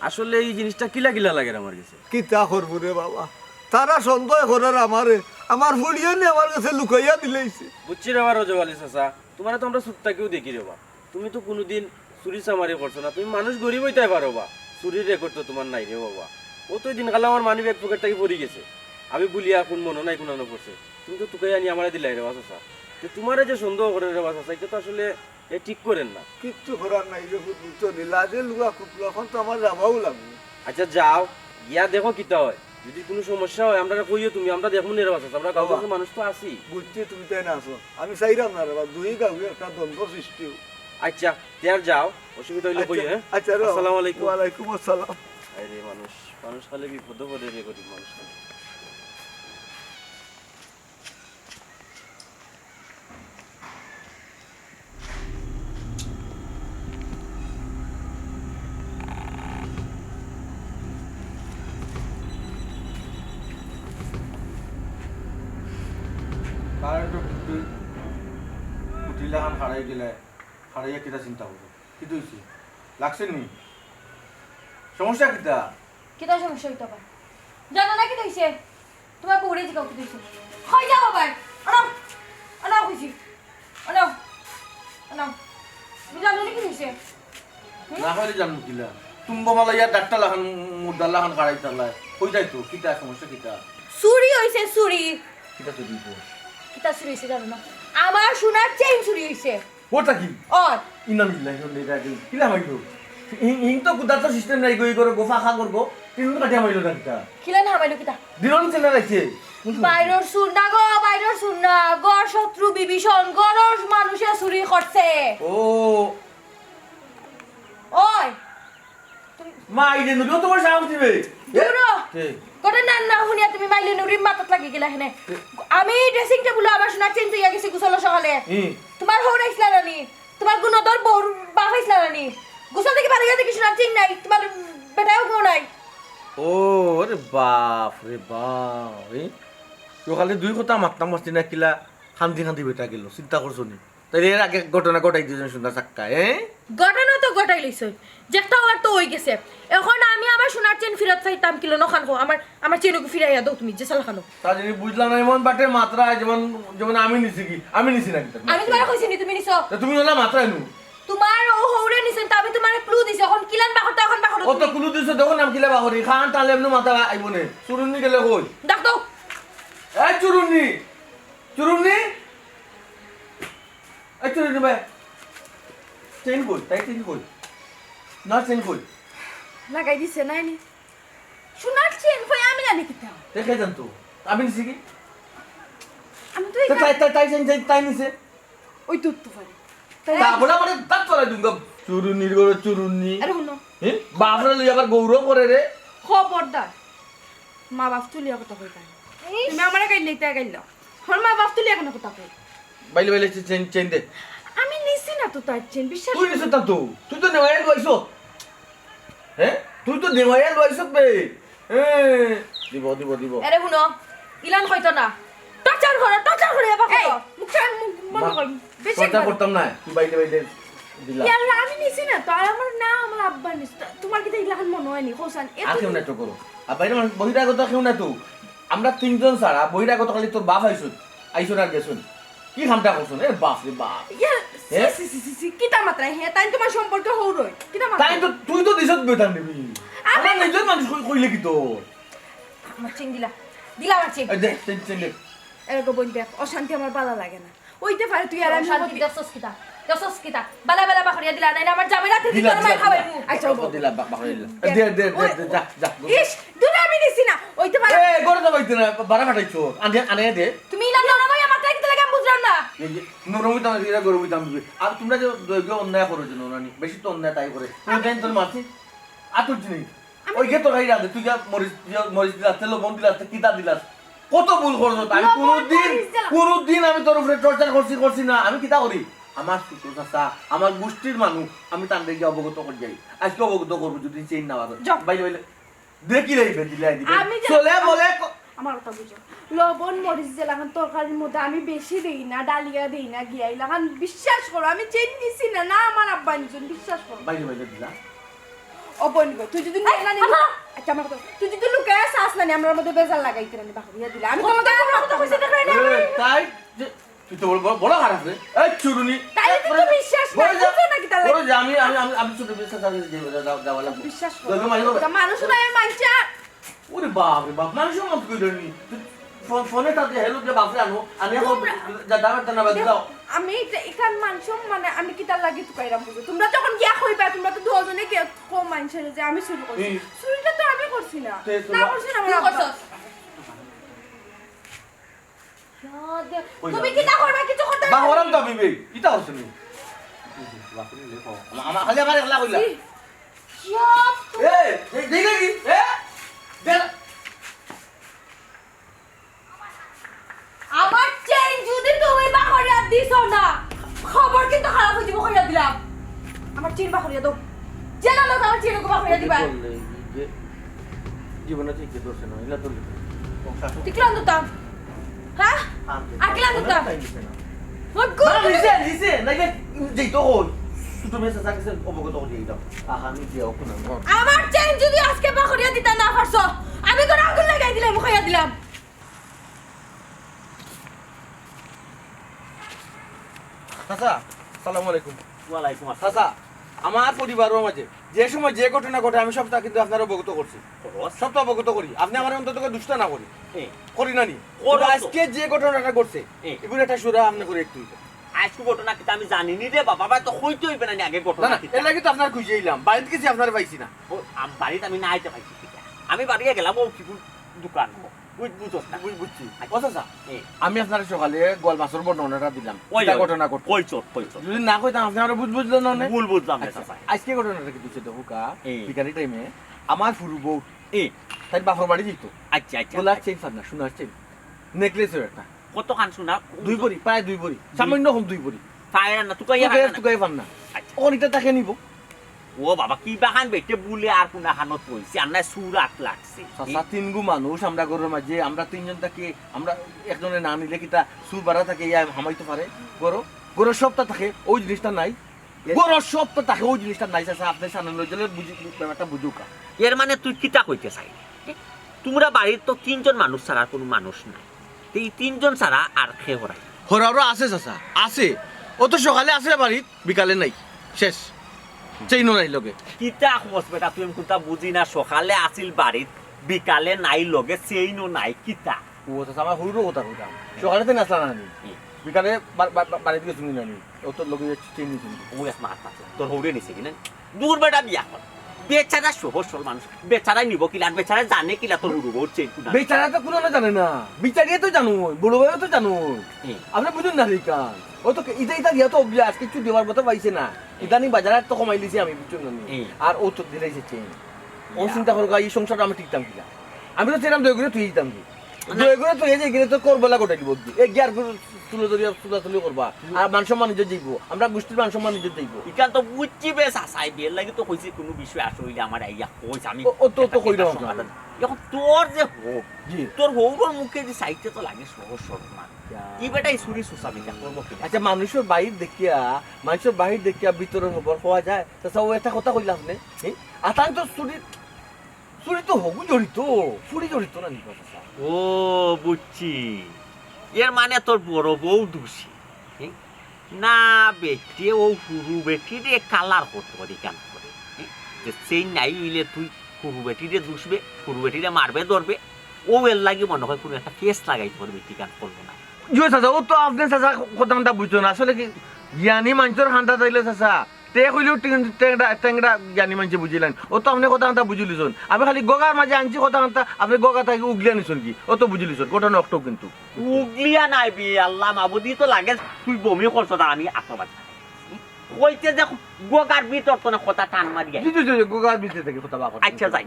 আসলে এই জিনিসটা কিলা কিলা লাগে আমার কাছে কিতা করবো রে বাবা তারা সন্দেহ করার আমারে আমার ফুড়িয়ে নিয়ে আমার কাছে লুকাইয়া দিলেইছে বুঝছি রেবা রজবালি চাচা তোমার তো আমরা সুত্তাকেও দেখি রেবা তুমি তো কোনোদিন চুরি চামারি করছো না তুমি মানুষ গরিব হইতে পারো বা চুরির রেকর্ড তো তোমার নাই রে বাবা ও তো দিনকালে আমার মানি ব্যাগ পকেট থেকে পড়ে গেছে আমি বলিয়া কোন মনে নাই কোন পড়ছে তুমি তো তোকে আনি আমার দিলাই রেবা চাচা তো তোমার যে সন্দেহ করে রেবা চাচা এটা তো আসলে এ ঠিক করেন না কিচ্ছু করার নাই রে বুঝছো নি লাজে লুয়া কুপলো এখন তো আমার যাবাও লাগবে আচ্ছা যাও গিয়া দেখো কিতা হয় যদি কোনো সমস্যা হয় আমরা কইও তুমি আমরা দেখুন রে বাচ্চা আমরা গাঁও মানুষ তো আছি বুঝছি তুমি তাই না আসো আমি চাইলাম না রে বাবা দুই গাঁয়ে একটা দ্বন্দ্ব সৃষ্টি হোক। আচ্ছা তেয়ার যাও অসুবিধা হইলে কই হ্যাঁ আচ্ছা রে আসসালামু আলাইকুম ওয়ালাইকুম আসসালাম আরে মানুষ মানুষ খালে বিপদ পড়ে রে গরিব মানুষ খালে। কারেন্ট উঠিলে খান খাড়াই গেলে হারাইয়া কিতা চিন্তা করবো কি তুইছি লাগছে নি সমস্যা কিতা কিতা সমস্যা হইতে পারে জানো না কি হইছে তোমার বউরে জিগাও কি হইছে হই যাও আবার আনাও আনাও কইছি আনাও আনাও তুমি জানো না কি হইছে না হইলে জানবো কিলা তুমবা মালা ইয়া ডাক্তার লাখান মুদ্দার লাখান কাড়াই তাল্লাই কই যাই তো কিতা সমস্যা কিতা চুরি হইছে চুরি কিতা তো দিব কিতা চুরি হইছে জানো না আমার সোনার চেইন চুরি হইছে ওটা কি ওই ইনাম ইল্লাহ ইন্না ইলাইহি কিলা মাইলো ইন তো কুদার তো সিস্টেম নাই গই করে গোফা খা করবো তিন কাটিয়া মাইলো না কিতা খিলা না হামাইলো কিতা দিনন চেনা রাখছে বাইরের সুন্না গো বাইরের সুন্না গড় শত্রু বিভীষণ গড়র মানুষে চুরি করছে ও ওই মা আইলে নদীও তোমার সাহস দিবে দূরো কে গোটা না না শুনিয়া তুমি মাইলে নুরির মাথাত লাগি গেলা হেনে আমি ড্রেসিং টেবিল আমার সোনার চেন তুই গেছি গোসল সকালে তোমার হৌ রাইছিলা রানি তোমার গুণদর বউর বাপ হইছিলা রানি গোসল থেকে বাড়ি গিয়ে দেখি সোনার চেন নাই তোমার বেটাও কেউ নাই ও রে বাপ রে বাপ তো খালি দুই কথা মাততাম মাস্তি না কিলা খান্দি খান্দি বেটা গেল চিন্তা করছো নি তাই এর আগে ঘটনা ঘটাই দিয়েছেন সুন্দর চাক্কা ঘটনা তো ঘটাই লইছ যেটা হওয়ার তো হয়ে গেছে এখন আমি আমার সোনার চেন ফেরত চাইতাম কিলো নখান আমার চেনকে ফিরাইয়া দাও তুমি যে সাল খানো তা যদি বুঝলাম না এমন বাটের মাত্রা যেমন যেমন আমি নিছি কি আমি নিছি না কিতা আমি তোমার কইছি নি তুমি নিছো তা তুমি ওলা মাত্রা নু তোমার ও হৌরে নিছেন তা আমি তোমার ক্লু দিছি এখন কিলান বাখরটা এখন বাখরটা ও তো কুলু দিছো দেখো নাম কিলা বাহরি খান তালে এমনি মাথা আইবনে চুরুন্নি গেলে কই ডাক দাও এই চুরুন্নি চুরুন্নি এই চুরুন্নি ভাই চেন কই তাই চেন কই না চেন কই লাগাই দিছে নাই নি সোনার চেন কই আমি জানি কিতা দেখে যান তো আমি নিছি কি আমি তো তাই তাই তাই চেন তাই নিছে ওই তো তো পারি তা বলা মানে দাঁত চলাই দুঙ্গা চুরুন্নির গরে চুরুন্নি আরে শুনো হ্যাঁ বাপরে লই আবার গৌরব করে রে খবরদার মা বাপ তুলিয়া কথা কই পাই তুমি আমারে গাইলে তা গাইলা হর মা বাপ তুলিয়া কেন কথা কই বাইলে বাইলে চেন চেন দে আমি নিছি না তো তার চেন বিশ্বাস তুই নিছ তা তো তুই তো নেওয়াই লইছ হ্যাঁ তুই তো নেওয়াই লইছ বে দিব দিব দিব আরে শুনো ইলান হয়তো না টর্চার করে এবার এই মুখ বন্ধ কর বেশি কথা করতাম না তুই বাইলে বাইলে দিলা ইয়াল্লা আমি নিছি না তো আর আমার না আমার আব্বা নিছি তোমার কি ইলাখান মনে হয়নি হোসান আর কেউ না তো করো আর বাইরে বহিরাগত কেউ না তো আমরা তিনজন ছাড়া বহিরাগত খালি তোর বাপ আইসুন আর গেছুন কি খামটা করছুন এ বাপ রে বাপ কিতা মাত্রা হে তাই তোমার সম্পর্কে হৌরই কিতা তাই মাত্রা তো তুই তো দিছত বেতান দিবি আমার নিজের মানুষ কইলে কি তো আমার চেন দিলা আমার চেন এই দেখ চেন চেন দেখ এরকম বোন দেখ অশান্তি আমার ভালো লাগে না ওইতে পারে তুই আর আমি শান্তি দসস কিতা বালা বালা বাখরিয়া দিলা না আমার জামাই রাতে দিলা দিলা মাই খাবাইবো আচ্ছা দিলা বাকরে দিলা দে দে দে যা যা ইস দুটো আমি নিছি না ওইতে পারে এ গরে তো বাইতে না বারা ফাটাইছো আনে আনে দে তুমি ইলান নরমাই আমার তাই কিতা লাগে আমি বুঝলাম না নরমি তাম দিরা গরমি তাম দিবি আর তোমরা যে দৈগ্য অন্যায় করো যে নরানি বেশি তো অন্যায় তাই করে তুই দেন তোর মাছি আতুর জিনি ওই গে তো গাইরা তুই যা মরিস দিলা তেল বন দিলা কিতা দিলাস কত ভুল করছো আমি কোনদিন আমি তোর উপরে টর্চার করছি না আমি কিতা করি আমার শ্বশুর চাচা আমার গোষ্ঠীর মানুষ আমি তাদের গিয়ে অবগত করে যাই আজকে অবগত করবো যদি চেন না বাদ বাইলে বাইলে দেখি রাইবে দিলাই দিবে চলে বলে আমার কথা বুঝো লবণ মরিচ যে লাগান তরকারির মধ্যে আমি বেশি দেই না ডালিয়া দেই না গিয়াই লাগান বিশ্বাস করো আমি চেন নিছি না না আমার আব্বা নিছেন বিশ্বাস করো বাইলে বাইলে দিলা ও বোন গো তুই যদি না নি আচ্ছা আমার কথা তুই যদি লুকায় আসছ না নি আমার মধ্যে বেজার লাগাইতে না বাকরিয়া দিলা আমি তোমাকে কথা কইছি দেখো না তাই তুই তো বড় খারাপ রে এই চুরুনি তাই তো বিশ্বাস না বুঝো না কি তাহলে বড় যে আমি ছোট বিশ্বাস আমি যাওয়া লাগবে বিশ্বাস করো দৈগ্য মাইলো মানুষ না মানছে ওরে বাপ রে বাপ মানুষ মত কই নি ফোনে তাতে হেলো যে বাপরে আনি যা দাও তা না বাদ দাও আমি এখান মানসম মানে আমি কি তার লাগি তুকাইরাম বুঝো তোমরা যখন গিয়া কইবা তোমরা তো দুজনে কে কম মানছে যে আমি শুরু করছি শুরুটা তো আমি করছি না না করছি না আমার করছস তুমি কিতা করবা কিছু করতে বা হরাম তো বিবে ইতা হচ্ছে নি বাপরে লেখো আমার খালি আমার একলা কইলা এই দেখে কি দেখ আমার চেইন যদি তুমি বাখরিয়া দিছো না খবর কিন্তু খারাপ হয়ে যাবে কইরা দিলাম আমার চেইন বাখরিয়া দাও জানা না আমার চেইনকে বাখরিয়া দিবা জীবনে ঠিক দোষ না ইলা তো টিকলাম দুতাম হ্যাঁ আর কিলাম দুতাম ওই গো নিছে নাকি যেই তো হই ছোট মেয়ে চাচা কাছে অবগত করিয়ে দাও আমি যে অকুন আমার চেন যদি আজকে বাখরিয়া দিতে না পারছো আমি করে আগুন লাগাই দিলাম মুখাইয়া দিলাম চাচা আসসালামু আলাইকুম ওয়ালাইকুম আসসালাম চাচা আমার পরিবারের মাঝে যে সময় যে ঘটনা ঘটে আমি সবটা কিন্তু আপনার অবগত করছি সবটা অবগত করি আপনি আমার অন্তত দুষ্ট না করি করি না নি করো তো। আজকে যে ঘটনাটা ঘটছে এগুলো একটা সুরা আপনি করে একটু আজকে ঘটনা কি আমি জানি নি রে বাবা তো হইতে হইবে না আগে না ঘটনা না এর লাগে তো আপনার খুঁজে এলাম বাড়িতে কিছু আপনার পাইছি না বাড়িতে আমি না আইতে পাইছি আমি বাড়িতে গেলাম ও কি দোকান বুঝছ না বুঝছি ও চাচা এ, আমি আপনার সকালে গোয়াল মাছের বর্ণনাটা দিলাম ওই এটা ঘটনা ঘটছে কইছো যদি না কইতাম আপনি আরো বুঝলেন না ভুল বুঝলাম না আচ্ছা, চাচা আজকে ঘটনাটা কি দিচ্ছে দেখো কা এই। বিকালি টাইমে আমার ফুরু বউ এ তাই বাপর বাড়ি যেত আচ্ছা আচ্ছা গোলার চেইন ফান্না সোনার চেইন নেকলেস একটা কত খান শোনা দুই ভরি প্রায় দুই ভরি সামান্য কম দুই ভরি ফায়ার না তুই তুকাই ফান্না আচ্ছা অনিটা তাকে নিব ও বাবা কি বাহান বেটে বুলে আর কোনা হানত পইছে আর না সুরাত লাগছে চাচা তিনগু মানুষ আমরা গরুর মাঝে আমরা তিনজন থাকি আমরা একজনে না নিলে কিতা সুর বাড়া থাকে ইয়া হামাইতে পারে গরু গরুর সবটা থাকে ওই জিনিসটা নাই গরুর সবটা থাকে ওই জিনিসটা নাই চাচা আপনি সামনে লই গেলে বুঝি ব্যাপারটা বুঝুকা এর মানে তুই কিতা কইতে চাই তোমরা বাড়ির তো তিনজন মানুষ ছাড়া আর কোনো মানুষ নাই তো এই তিনজন ছাড়া আর খেয়ে হরাই হরারও আছে চাচা আছে ও তো সকালে আসে বাড়িত বিকালে নাই শেষ চেইনও নাই লগে কিতা খবস বেটা তুই কোনটা বুঝি না সকালে আসিল বাড়িত বিকালে নাই লগে সেইনো নাই কিতা ও চাচা আমার হুরুরও কথা কইতাম সকালে তো নাচলা না নি বিকালে বাড়িতে গেছি না নি ও তো লগে চেইন নিছি ও এক মাস মাত্র তোর হৌরে নিছে কিনা দূর বেটা বিয়া কর বেচারা সহজ সরল মানুষ বেচারা নিব কিলা আর বেচারা জানে কিলা তোর হুড়ু হচ্ছে বেচারা তো কোনো না জানে না বিচারিয়ে তো জানো বড় ভাইও তো জানো আপনি বুঝুন না রিকা ও তো ইটা গিয়া তো অভ্যাস কিছু দেওয়ার মতো পাইছে না ইদানি বাজারে তো কমাই লিছি আমি বুঝুন না আর ও তো দিলাইছে চেন ও চিন্তা করো এই সংসারটা আমি ঠিকতাম কিনা আমি তো চেরাম দই করে তুই দিতাম কি দই করে তুই যে গেলে তো করবেলা গোটাই দিব এ গিয়ার তুলে ধরি তুলা তুলি করবা আর মান সম্মান নিজে যাইব আমরা গোষ্ঠীর মান সম্মান নিজে যাইব ইকান তো বুঝছি বেশ আসাই বিয়ের লাগে তো কইছি কোনো বিষয় আসলে আমার আইয়া কইছে আমি ও তো কইরা এখন তোর যে হোক জি তোর হৌরর মুখে যে সাইতে তো লাগে সহজ সরল মানুষ কি বেটা এই সুরি সুসাবিটা করবো কি আচ্ছা মানুষের বাহির দেখিয়া ভিতরের খবর পাওয়া যায় তাছাড়া ও একটা কথা কইলাম নে আতান তো চুরি তো হগু জড়িত চুরি জড়িত না নিবা চাচা ও বুঝছি এর মানে তোর বড় বউ দোষী না বেটে ও হুরু বেটি রে কালার করতে পারি কেন করে সেই নাই হইলে তুই হুরু বেটি রে দুষবে হুরু বেটি রে মারবে ধরবে ও এর লাগে মনে হয় কোনো একটা কেস লাগাইতে পারবে কি কান করবো না ইয়ে চাচা ও তো আপনি চাচা কথা বুঝতো না আসলে কি জ্ঞানী মানুষের হান্তা দিলে চাচা তে কইলেও টেংরা জ্ঞানী মানুষ বুঝিলেন ও তো আপনি কথা বুঝিলিছন আমি খালি গগার মাঝে আনছি কথা আপনি গগা থাকি উগলিয়া নিছন কি ও তো বুঝিলিছন কোটা নষ্ট কিন্তু উগলিয়া নাই বি আল্লাহ মাবুদি তো লাগে তুই বমি করছ না আমি আত্মবাদ কইতে যে গগার ভিতর তো না কথা টান মারি গগার ভিতরে থেকে কথা বাবা আচ্ছা যাই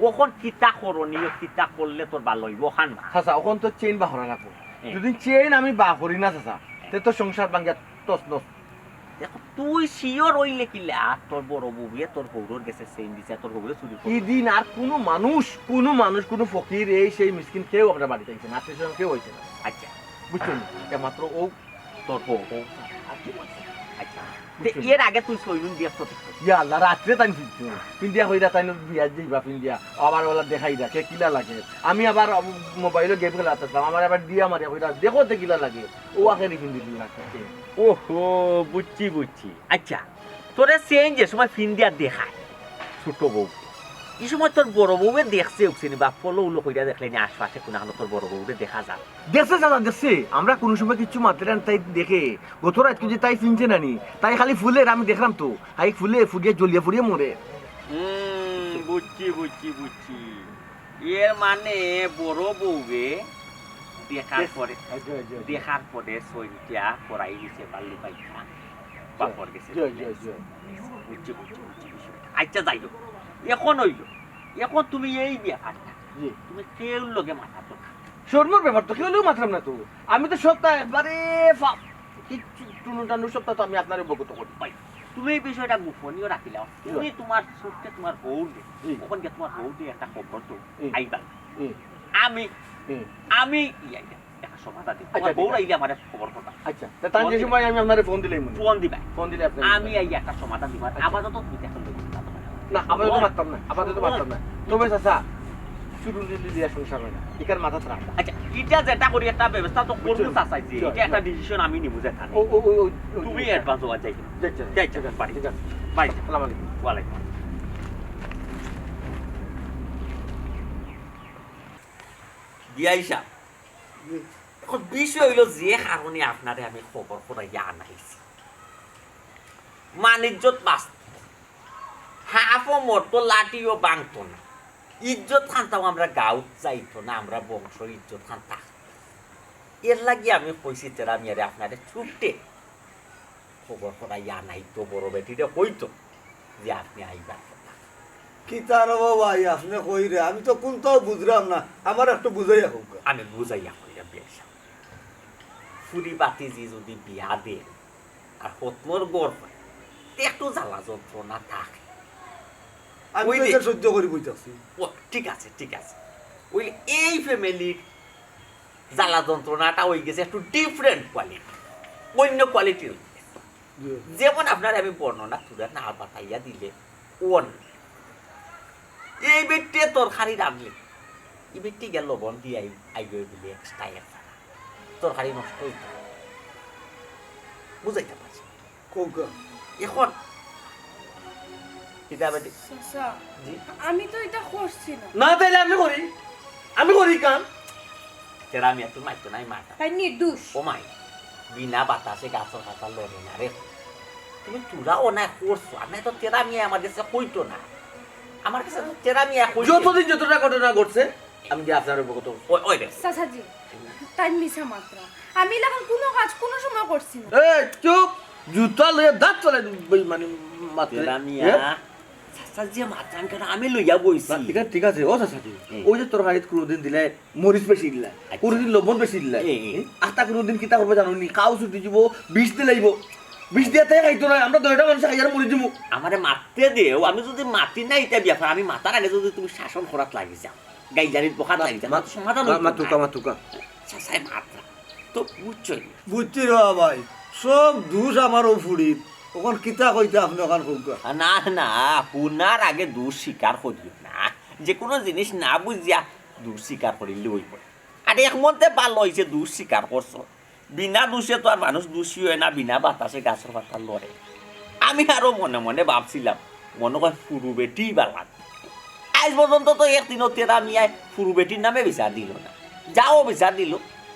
ওখন কিতা করণীয় কিতা করলে তোর ভালো হইব খান চাচা ওখান তো চেইন বাহরা রাখবো যদি চেইন আমি বাহরি না চাচা তে তো সংসার ভাঙ্গা তস নস দেখো তুই শিওর হইলে কিলা তোর বড় বউয়ে তোর হৌরর গেছে সেইন দিছে তোর হৌরে চুরি এই দিন আর কোনো মানুষ কোনো ফকির এই সেই মিসকিন কেউ আপনার বাড়িতে আইছে না আত্মীয় কেউ হয়েছে না আচ্ছা বুঝছেন একমাত্র ও তোর বউ আচ্ছা এর আগে তুই সইলুন দিয়ে তো ইয়া আল্লাহ রাত্রে তাই ফিরছো পিন্ডিয়া হইরা তাই বিয়া যাইবা পিন্ডিয়া আবার ওলা দেখাই দা কে কিলা লাগে আমি আবার মোবাইলে গেম খেলা আসতাম আমার আবার দিয়া মারিয়া হইরা দেখো তে কিলা লাগে ও আখেরি পিন্দি লাগছে ওহো বুঝছি আচ্ছা তোরে সেন যে সময় ফিন্দিয়া দেখায় ছোট বউ এই সময় তোর বড় বউয়ে দেখছে উঠছিনি বা ফলো উলো কইরা দেখলে নি আশপাশে কোন তোর বড় বউরে দেখা যায় দেখছে দাদা দেখছে আমরা কোনো সময় কিছু মাত্রে তাই দেখে গত রাত যে তাই ফিনছে নানি তাই খালি ফুলের আমি দেখলাম তো হাই ফুলে ফুটিয়ে জ্বলিয়ে ফুরিয়ে মরে বুঝছি এর মানে বড় বউরে দেখার পরে সইটা করাই দিছে বাল্লু পাইছা বাপর গেছে বুঝছি আচ্ছা যাই হোক এখন তুমি এই ব্যাপারটা তুমি কেউ লোকে মাথা তো শর্মর ব্যাপার তো কেউ মাত্রাম না তো আমি তো সপ্তাহ একবারে টুনু সপ্তাহ তো আমি আপনার অবগত করি পাই তুমি এই বিষয়টা গোপনীয় রাখিলাও তুমি তোমার সত্যি তোমার বউ ওখান গিয়ে তোমার বউ দিয়ে একটা খবর তো আইবা আমি সমাধান দিই আচ্ছা, বউ ঠিক আছে। আইলে আমার খবর কথা আচ্ছা তার যে সময় আমি আপনার ফোন দিলেই মনে ফোন দিবা ফোন দিলে আপনি আমি এই একটা সমাধান দিব আপাতত তুমি এখন না আপাতত মারতাম না আপাতত মারতাম না তবে চাচা শুরু লিলিয়া সংসার হয় না এখানে মাথা রাখা আচ্ছা এটা যেটা করি একটা ব্যবস্থা তো করবো চাচাইছি এটা একটা ডিসিশন আমি নিব যে ও ও ও ও- তুমি অ্যাডভান্স হওয়া যাই যাচ্ছে যাইছে বাড়ি ঠিক আছে বাড়ি আসসালামু আলাইকুম ওয়ালাইকুম বিয়াই সাহেব এখন বিষয় হইল যে কারণে আপনারে আমি খবর করাইয়া আনাইছি মানিজ্যত বাঁচত হাফও মরতো লাঠিও বাংতো না ইজ্জত খানতাম আমরা গাঁত যাইতো না আমরা বংশ ইজ্জত খানতা এর লাগি আমি কইছি তেরা মিয়ারে আপনারে ছুটে খবর করাইয়া আনাইতো বড় বেটিরে কইতো যে আপনি আইবার কথা কি তার ভাই আপনি কই রে আমি তো কোনটাও বুঝলাম না আমার একটু বুঝাই হোক আমি বুঝাইয়া কইরা বিয়া ফুরি বাতি যে যদি বিয়া দেন আর হতমর গড় হয় তে একটু জ্বালা যন্ত্রণা থাকে আমি ওই তো যে- এটা সহ্য করি বইতাছি ও ঠিক আছে ঠিক আছে ওই এই ফ্যামিলির জ্বালা যন্ত্রণাটা হয়ে গেছে একটু ডিফারেন্ট কোয়ালিটি অন্য কোয়ালিটির যেমন আপনার আমি বর্ণনা তুলে না বাতাইয়া দিলে ওন এই ব্যক্তি তরকারি রাঁধলে এই ব্যক্তি গেল লবণ দিয়ে আইগে দিলে এক্সট্রা তরকারি নষ্ট হইত বুঝাইতে পারছি কৌকা এখন এটা আবার চাচা জি আমি তো এটা করছি না না তাইলে আমি করি কাম তেরা আমি এত মাইতো নাই মাটা তাই নির্দোষ ও মাই বিনা বাতাসে গাছের পাতা লড়ে না রে তুমি তুরা ও না করছো আর নাই তো তেরা মিয়া আমার কাছে কইতো না আমার কাছে তো তেরা মিয়া কইতো যতদিন যতটা ঘটনা ঘটছে আমি যে আপনার অবগত ওই ওই রে চাচাজি তাই মিশা মাত্রা আমি এখন কোনো কাজ কোনো সময় করছি না এই চুপ জুতা লয়ে দাঁত চলে মানে মাত্র তেরা মিয়া চাচা যে মাত্রান কেন আমি লইয়া বইছি ঠিক আছে ও চাচা হুম। ওই যে তোর হাড়িত কোনোদিন দিলে মরিচ বেশি দিলা আচ্ছা। কোনোদিন লবণ বেশি দিলা এ, এ। আটা কোনোদিন কিতা করবে জানো নি খাও ছুটি দিব বিষ দিলাইব বিষ দিয়াতে খাইতো না আমরা দশটা মানুষ খাইয়ার মরি দিব আমারে মারতে দেও আমি যদি মাতি না এটা ব্যাপার আমি মাতার আগে যদি তুমি শাসন করাত লাগি যাও গাইজারির বখাত লাগি যাও তো সমাধান হইতো না। মাতুকা চাচাই মাত্রা তো বুঝছই বুঝছি রে ভাই সব দোষ আমার ও ফুড়ির ওখান কিতা কইতে আপনি ওখান কৌকা না না পুনার আগে দোষ স্বীকার করিও না যে কোনো জিনিস না বুঝিয়া দোষ স্বীকার করিলে হইব আর এক মধ্যে ভালো হয়েছে দোষ স্বীকার করছো বিনা দোষে তো আর মানুষ দোষী হয় না বিনা বাতাসে গাছের পাতা লড়ে আমি আরো মনে মনে ভাবছিলাম মনে হয় ফুরু বেটি বা লাগবে আজ পর্যন্ত তো একদিনও তেরা মিয়ায় ফুরু বেটির নামে বিচার দিল না যাও বিচার দিল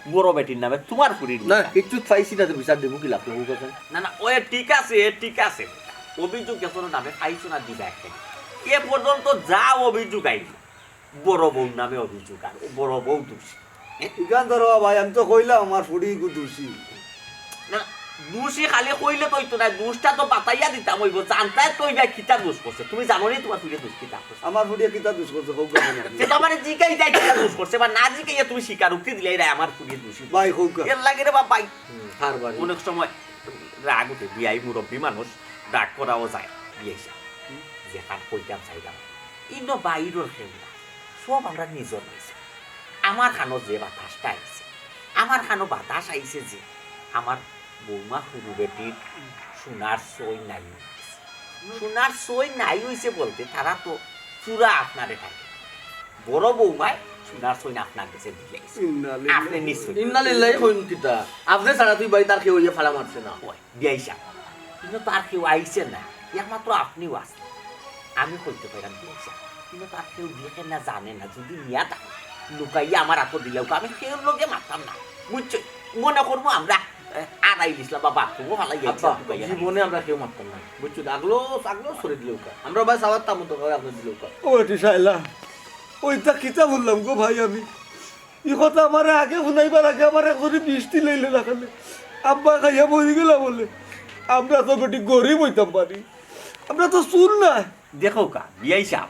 বড় বেটির নামে তোমার ফুরির না বিচার। কিচ্ছু পাইছি না তো বিচার দেবো কি লাভ দেবো কথা না না ওই ঠিক আছে অভিযোগ এখন নামে পাইছো না দিবা একটা এ পর্যন্ত যা অভিযোগ আইল বড় বউ নামে অভিযোগ আর বড় বউ দোষী ইখান ধরো ভাই আমি তো কইলাম আমার ফুড়ি দোষী না দোষী খালি কইলে তো না দোষটা তো বাতাইয়া দিতাম হইব জানতাই তো ইবা কিতা দোষ করছে তুমি জানো নি তোমার ফুলে দোষ কিতা করছে আমার ফুড়িয়ে কিতা দোষ করছে কৌকা সেটা মানে জিকাই যায় কিতা দোষ করছে বা না জিকাইয়া তুমি স্বীকারোক্তি দিলে এরা আমার ফুলে দোষী ভাই কৌকা এর লাগে রে বাবাই হারবার অনেক সময় রাগ উঠে বিয়াই মুরব্বী মানুষ রাগ করাও যায় বিয়াইসা যে কাঠ কইতাম চাইতাম ইন্ন বাইরের খেলা সব আমরা নিজের নিয়েছি আমার খানো যে বাতাসটা আইছে আমার খানো বাতাস আইছে যে আমার বৌমা সরু বেটির সোনার সই নাই হইছে। সোনার সই নাই হইছে বলতে তারা তো পুরা আপনারে থাকে বড় বৌমায় সোনার সই না আপনার কাছে দিলে আপনি নিশ্চয় ইন্নালিল্লাহি হইন কিতা আপনি ছাড়া তুই বাড়ি তার কেউ ইয়ে ফালা মারছে না ওই বিয়াইসা কিন্তু তার কেউ আইছে না একমাত্র আপনিও আছেন আমি কইতে পাইলাম বিয়াইসা কিন্তু তার কেউ দেখে না জানে না যদি নিয়া থাকে লুকাইয়া আমার আপদ দিলেও তো আমি কেউ লোকে মারতাম না বুঝছো মনে করবো আমরা আড়াই দিছিলাম বা বাথরুমও ভালাই আব্বা জীবনে আমরা কেউ মারতাম না বুঝছো আগলো সরে দিলেও কা আমরা ভাই সাবার তামো তো করে আপনি দিলেও কা ও এটি সাইলা ওইটা কিতা বললাম গো ভাই আমি ই কথা আমার আগে শুনাইবার আগে আমার একজনে বৃষ্টি লইলে না খালে আব্বা খাইয়া মরি গেলা বলে আমরা তো বেটি গরিব হইতাম পারি আমরা তো শুন না দেখো কা বিয়াইসা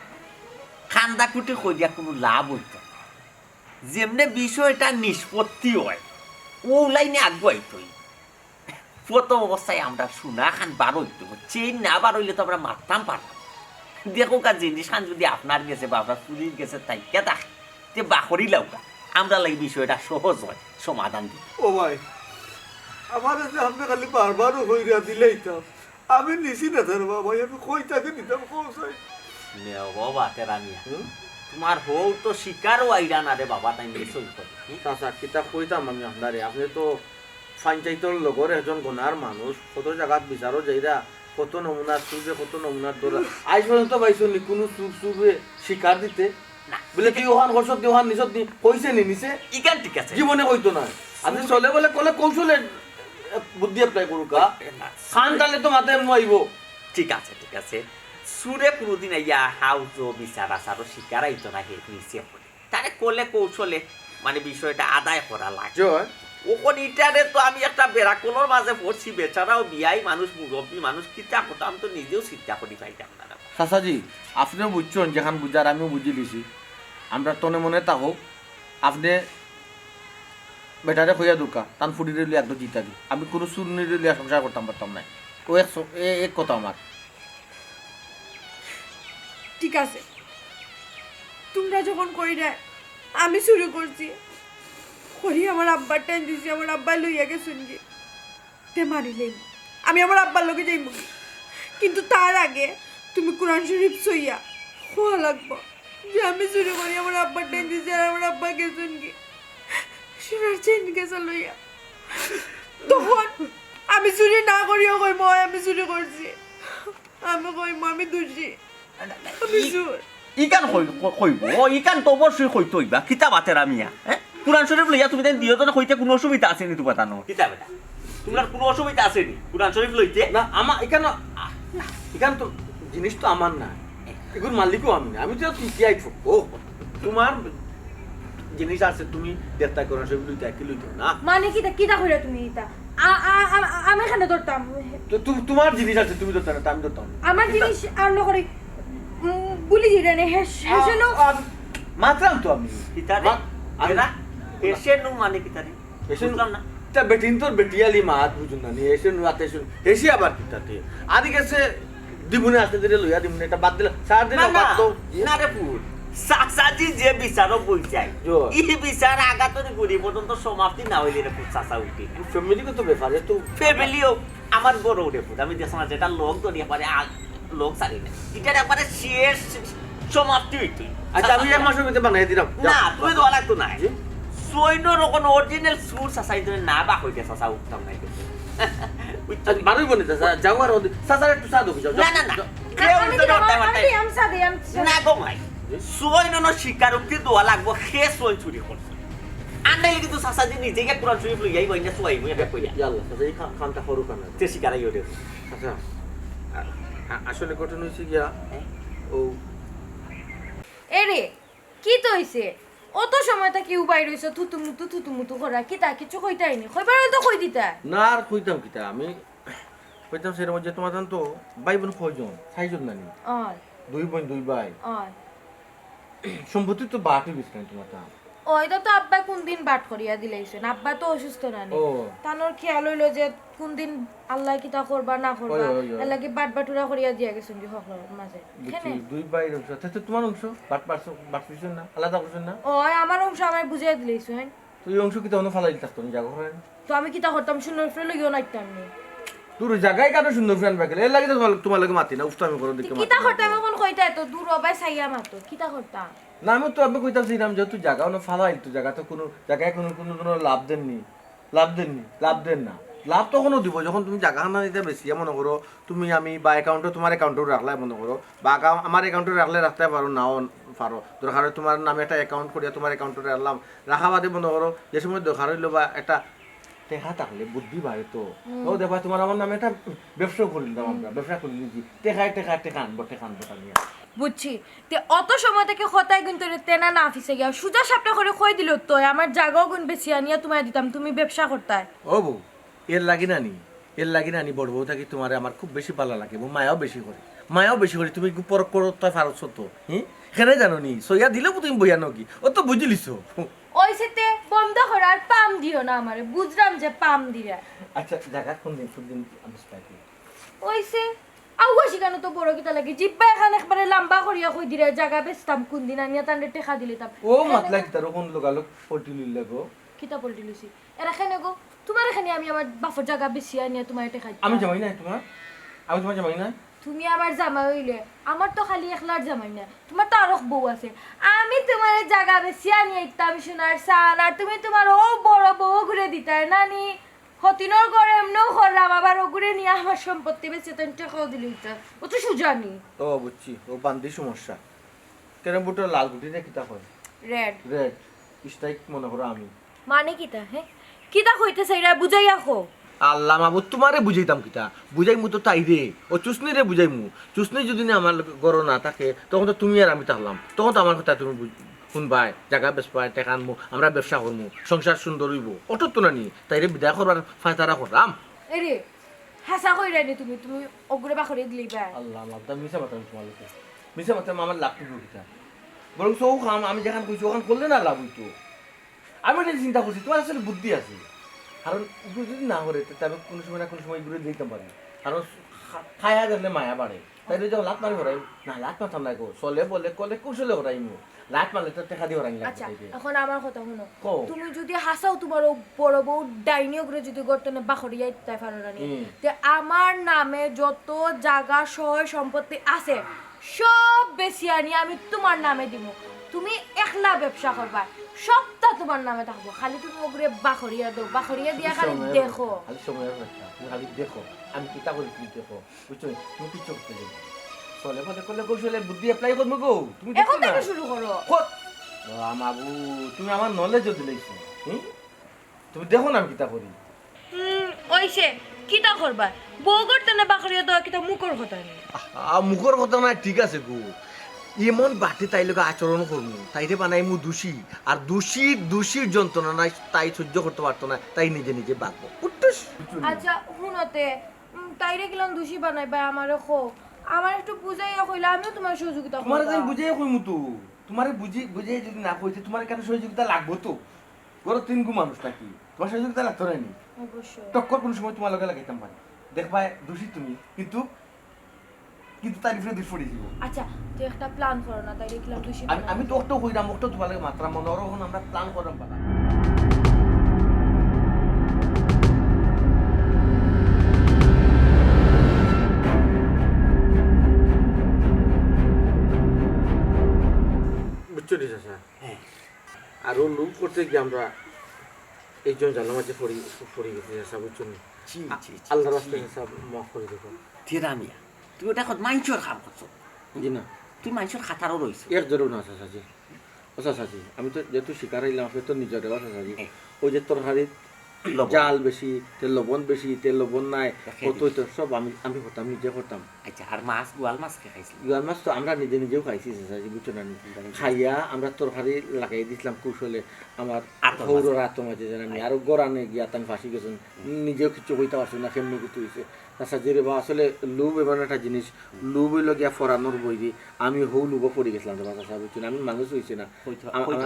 খান্দা কুটে কইয়া কোনো লাভ হইত না। যেমনে বিষয়টা নিষ্পত্তি হয় ও লাইনে আগুয়াইতই প্রথম অবস্থায় আমরা সোনা খান বার হইতো চেন না বার হইলে তো আমরা মারতাম পারতাম দেখো কা জিনিস খান যদি আপনার গেছে বা আপনার চুরির গেছে তাই কে থাকে তে বাখরি লাউকা আমরা লাগি বিষয়টা সহজ হয় সমাধান দিত ও ভাই আমার যে আপনি খালি বারবারও হইরা দিলেই তো আমি নিছি না ধরবা ভাই আমি কই তাকে নিতাম কোথায় নেও বাবা তেরানিয়া তোমার হৌ তো শিকারও আইরা না রে বাবা তাই মেসই করে চাচা কিতা কইতাম আমি আপনারে আপনি তো পঞ্চায়েতর লগর একজন গনার মানুষ কত জায়গাত বিচারও যাইরা কত নমুনার সুরে কত নমুনার দৌড়া আজ পর্যন্ত পাইছো নি কোনো সুর সুরে শিকার দিতে বলে তুই ওখান করছত ওখান নিছত নি কইছে নি নিছে ইকান ঠিক আছে জীবনে কইতো না আপনি চলে বলে কলে কৌশলে বুদ্ধি এপ্লাই করুকা খান তাহলে তো মাথায় আইব ঠিক আছে ঠিক আছে সুরে কোনোদিন আইয়া হাউজ বিচার আসারও শিকার আইতো না হে নিচে করে তারে কোলে কৌশলে মানে বিষয়টা আদায় করা লাগে জয় ওখন ইটারে তো আমি একটা বেড়াকোলোর মাঝে পড়ছি বেচারাও বিয়াই মানুষ মুরব্বী মানুষ কিতা করতাম তো নিজেও চিন্তা করি পাইতাম না চাচাজি আপনিও বুঝছেন যেখান বুঝার আমিও বুঝি দিছি আমরা তনে মনে থাকুক আপনি বেটারে হইয়া দুকা তান ফুটিরে লিয়ে একদম জিতা দি আমি কোনো সুরনিরে লিয়া সংসার করতাম পারতাম না ও এক কথা আমার ঠিক আছে তোমরা যখন কইরা আমি শুরু করছি করি আমার আব্বার টাইম দিছি আমার আব্বা লইয়া গেছুন গিয়ে তে মারিলেই আমি আমার আব্বার লোকে যাইব কিন্তু তার আগে তুমি কোরআন শরীফ সইয়া হওয়া লাগবো যে আমি শুরু করি আমার আব্বার টাইম দিছি আর আমার আব্বা গেছুন গিয়ে সোনার চেন গেছে লইয়া তখন আমি চুরি না করিও কইম আমি চুরি করছি আমি কইম আমি দোষী আমি চোর ইকান কইব ইকান তো অবশ্যই কইতে হইবা কিতা বাতের আমিয়া হ্যাঁ কোরআন শরীফ লইয়া তুমি তাই দিও তো কইতে কোনো অসুবিধা আছে নি তোমার তানো কিতা বেটা তোমার কোনো অসুবিধা আছে নি কোরআন শরীফ লইতে না আমার এখানে এখানে তো জিনিস তো আমার না এগুলো মালিকও আমি না আমি তো তৃতীয় ও তোমার জিনিস আছে তুমি দেড়টা করার সব লইতে কি লইতে না মানে কিতা কইরা তুমি এটা আমি এখানে ধরতাম তো তোমার জিনিস আছে তুমি ধরতে না আমি ধরতাম আমার জিনিস আর নকরি বুলি দিলে নে হেসেনো মাত্রাম তো আমি কিতা রে আরে পেশেন্ট মানে কিতা রে পেশেন্ট বুঝলাম না তা বেটিন তোর বেটিয়ালি মাত বুঝুন না নি এসে রাতে শুন এসে আবার কিতাতে আদি গেছে দিবুনে আসতে দিলে লইয়া দিবুনে এটা বাদ দিলে সার দিন না বাদ তো না রে পুর সাকসাজি যে বিচারও বই যায় জো। ই বিচার আগাতরি করি পর্যন্ত সমাপ্তি না হইলে রে পুর চাচা উঠি ফ্যামিলি কত ব্যাপার তো ফ্যামিলিও আমার বড় উঠে পুর আমি দেখছ না যেটা লোক ধরিয়া পারে লোক সারি না এটা একবারে শেষ সমাপ্তি হইতে আচ্ছা আমি এক মাসের মধ্যে বানাই দিলাম না তুমি তো লাগতো না সৈন্যর কোন অরিজিনাল সুর চাচাই তুমি না বা হইতে চাচা উঠতাম নাই মানুষ বনে যাওয়ার সাসার একটু সাদু যাও না না না কেউ আমি তো টাইম আমি সাদে আমি না গো ভাই সৈন্যর স্বীকারোক্তি দোয়া লাগবো সে সৈন চুরি করছে আন্দাইলে কিন্তু চাচাজি নিজেকে কোরআন শরীফ লইয়াই বইনা সুয়াইব এটা কইয়া ইয়াল্লা সাসা এই খানটা করু কানা তে শিকারাই ওরে আচ্ছা আসলে ঘটনা হইছে গিয়া ও এরে কি তো হইছে অত সময় তা কেউ বাইর হইছে থুতুমুতু করা কি তা কিছু কইতাইনি কইবার তো কই দিতা না আর কইতাম কিতা আমি কইতাম সের মধ্যে তোমার তো ভাই বোন কয়জন ছয়জন নানি আর দুই বোন দুই ভাই আর সম্পত্তি তো বাটি বিস্তান তোমার তা ওইটা তো আব্বা কোন দিন বাট করিয়া দিলাইছেন আব্বা তো অসুস্থ নানি ও। তানোর খেয়াল হইলো যে কোন দিন আল্লাহ কিতা করবা না করবা ওই। এর লাগি বাট বাটুরা করিয়া দিয়া গেছেন কি হকলার মাঝে বুঝছি কেনে দুই ভাইয়ের অংশ তাতে তোমার অংশ বাট পারছো বাট পিছন না আলাদা করছেন না ওই আমার অংশ আমার বুঝাই দিলাইছেন তুই অংশ কি তখন ফালাই দিতাস তুমি জাগো হয় তো আমি কিতা করতাম শুনে ফেলে লইও নাইতাম নি তোর জায়গায় কাটো সুন্দর ফ্যান বাকেলে এর লাগে তো তোমার লাগে মাতি না উফতামি করো দেখতে মাতি কিতা করতাম এখন কইতা তো দূর অবাই সাইয়া মাতো কিতা করতাম না আমি তো আমি কইতাম সিরাম যেহেতু জায়গাও না ফালাই তো জায়গা তো কোনো জায়গায় কোনো লাভ দেননি লাভ দেন না লাভ তখনও দিব যখন তুমি জায়গা না দিতে বেশি মনে করো তুমি আমি বা অ্যাকাউন্টে তোমার অ্যাকাউন্টে রাখলে মনে করো বা আমার অ্যাকাউন্টে রাখলে রাখতে পারো নাও পারো দরকার হয় তোমার নামে একটা অ্যাকাউন্ট করিয়া তোমার অ্যাকাউন্টে রাখলাম রাখা বাদে মনে করো যে সময় দরকার হইলো বা একটা টেকা থাকলে বুদ্ধি বাড়ে তো ও দেখবা তোমার আমার নামে একটা ব্যবসা করে দিলাম আমরা ব্যবসা করে নিয়েছি টেকা আনবো নিয়ে বুঝছি তে অত সময় থেকে খতায় কিন্তু তেনা না অফিসে গিয়া সুজা সাপটা করে কই দিল তো আমার জায়গাও গুণ বেশি আনিয়া তোমায় দিতাম তুমি ব্যবসা করতায় ও বউ এর লাগি নানি বড় বউ থাকি তোমার আমার খুব বেশি ভালো লাগে বউ মায়াও বেশি করে তুমি পর করো তাই পারছ তো হেনে জানো নি সইয়া দিলেও তুমি বইয়া নাকি ও তো বুঝলিছো ওই সেতে বন্ধ করার পাম দিও না আমারে বুঝলাম যে পাম দিরা আচ্ছা জায়গা কোন দিন আমি পাইছি ওইসে আউয়াশি কেন তো বড় কিতা লাগে জিব্বা এখান একবারে লম্বা করিয়া কই দিরা জায়গা বেচতাম কোন দিন আনিয়া তান্ডে টেকা দিলে তাম ও মাতলা কি তার কোন লোকালোক পটি লইলা গো কিতা পল্টি লইছি এরা খাই গো তোমার এখানে আমি আমার বাপর জায়গা বেশি আনিয়া তোমার এটা খাই আমি জামাই নাই তোমার, আমি তোমার জামাই নাই। তুমি আমার জামাই হইলে আমার তো খালি একলার জামাই না তোমার তো আরো বউ আছে আমি তোমার জায়গা বেশি আনিয়ে ইতাম সোনার সান আর তুমি তোমার ও বড় বউ ঘুরে দিতার নানি হতিনর ঘরে এমনও করলাম আবার ও ঘুরে নিয়ে আমার সম্পত্তি বেশি তো টাকাও দিল ও তো সুজানি ও বুঝছি, ও বান্দি সমস্যা। কেরম বুটো লাল গুটি রে কিতা কয়? রেড রেড স্ট্রাইক মনে করো আমি। মানে কিতা হ্যাঁ কিতা কইতেছে এরা বুঝাইয়া কো আল্লাহ মাবুদ তোমারে বুঝাইতাম কিতা, বুঝাইমু তো তাই রে, ও চুসনি রে বুঝাইমু। চুসনি যদি না আমার গরো না থাকে তখন তো তুমি আর আমি থাকলাম, তখন তো আমার কথা তুমি শুনবাই, জায়গা বেচবাই, টেকা আনমু, আমরা ব্যবসা করমু, সংসার সুন্দর হইব। অটত তো নানি তাইরে বিদায় করবার ফায়তারা করলাম। এরে হাসা কইরা নি তুমি তুমি ওগুরে বাখরে দিলিবা আল্লাহ মাবদা মিশা মাতাম তোমালোকে, মিশা মাতাম আমার লাভ দিব কিতা, বরং সৌ খাম আমি যেখান কইছি ওখান করলে না লাভ হইতো। আমি এটা চিন্তা করছি তোমার আসলে বুদ্ধি আছে, কারণ এগুলো যদি না করে তবে কোনো সময় না কোনো সময় এগুলো দিতাম পারি, কারণ খায়া গেলে মায়া বাড়ে। তাই যখন লাত মারি হরাই না, লাত মারতাম না গো, চলে বলে কলে কৌশলে হরাই মু, লাত মারলে তো টেকা দিয়ে হরাই আচ্ছা লাগবে। এখন আমার কথা শুনো কও। তুমি যদি হাসাও তোমার ও বড় বউ ডাইনি ওগুলো যদি গর্তনে বাখরিয়া তাই পারো না তে আমার নামে যত জায়গা সয় সম্পত্তি আছে সব বেশি আনি আমি তোমার নামে দিব, তুমি একলা ব্যবসা করবা, সবটা তোমার নামে থাকবো, খালি তুমি ওগুলো বাখরিয়া দাও, বাখরিয়া দিয়া খালি দেখো। খালি সময়ের কথা, তুমি খালি দেখো আমি কিতা করি তুমি দেখো, বুঝছো? তুমি কিছু করতে যাই চলে বলে কলে কৌশলে বুদ্ধি অ্যাপ্লাই করবো গো, তুমি দেখো এখন না। থেকে শুরু করো। আমাবু তুমি আমার নলেজও দিলেইছো, তুমি দেখো না আমি কিতা করি। ওইসে কিতা করবা বউ গর্তনে বাখরিয়া দাও কিতা মুখর কথা নেই। মুখর কথা না ঠিক আছে গো, এমন বাটি তাই লোক আচরণ করবো, তাইরে বানাই মু দোষী, আর দোষীর যন্ত্রণা নাই তাই সহ্য করতে পারতো না, তাই নিজে নিজে বাঁচবো। আচ্ছা শুনতে তাইরে গেলাম দোষী বানাইবা আমারে খো আমার একটু বুঝাইয়া কইলা আমিও তোমার সহযোগিতা তোমার করব। বুঝাই কইমু তো, তোমারে বুঝাই যদি না কইতে তোমার কেন সহযোগিতা লাগবো তো, গরো তিন গু মানুষ নাকি, তোমার সহযোগিতা লাগতো না নি? অবশ্যই টক্কর কোন সময় তোমার লগে লাগাইতাম পারি, দেখবা দোষী তুমি, কিন্তু তারিফে দুই পড়ে দিব। আচ্ছা তুই একটা প্ল্যান করো না তাইরে গেলাম দোষী আমি তো ওটাও কইরাম, ওটাও তোমার লগে মাত্রা মনে ওর আমরা প্ল্যান করাম পারা। বুঝছো নি চাচা? হ্যাঁ আর ও লুপ করতে গিয়ে আমরা একজন জানলাম যে পড়ে গেছি চাচা, বুঝছো নি? আল্লাহ রাস্তায় চাচা মাফ করে দেবো। থিরামিয়া তুই ওটা কত মাইনসর কাম করছো, জি না তুই মাইনসর খাতারও রইছ। এক জোরও না চাচাজি, ও চাচাজি আমি তো যেহেতু শিকার হইলাম আপনি তো নিজের দেওয়া চাচাজি, ওই যে তরকারির জাল বেশি, তেল লবণ নাই, কত তো সব আমি করতাম, নিজে করতাম। আচ্ছা আর মাছ গোয়াল মাছ কে খাইছিল? গোয়াল মাছ তো আমরা নিজেও খাইছি চাচাজি, বুঝছো না? খাইয়া আমরা তরকারি লাগাই দিছিলাম কৌশলে, আমার সৌর আত্ম মাঝে যেন আমি আরো গড়ানে গিয়া আমি ফাঁসি গেছেন, নিজেও কিছু কইতে পারছি না কেমনি কিছু হয়েছে চাচাজি রে। বা আসলে লুব এমন একটা জিনিস, লুব হইল গিয়া ফরানোর বই দি, আমি হৌ লুবও পড়ে গেছিলাম তো চাচা, বুঝছো না? আমি মানুষ হয়েছি না,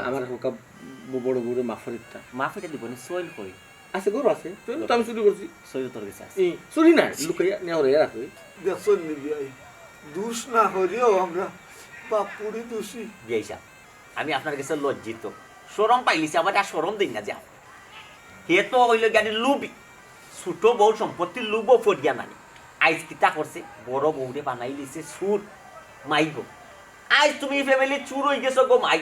আমার হোকা বড় বড় মাফারিটা মাফিটা দিব না সইল কই আছে, গরু আছে তো আমি চুরি করছি, সইল তোর কাছে আছে। চুরি নাই লুকাইয়া নেওয়া রাখি। দেখছো নিবি দুষ না করিও আমরা বাপুরি দোষী। বিয়াইসা আমি আপনার কাছে লজ্জিত, শরম পাইলিছি, আবার আর শরম দিন না যা। হে তো হইল জ্ঞানী লুবি, ছোট বউ সম্পত্তির লুবও ফরিয়া নানি। আইজ কিতা করছে, বড় বউরে বানাই লিছে সুর মাই গো। আজ তুমি ফ্যামিলি চুর হয়ে গেছো গো মাই,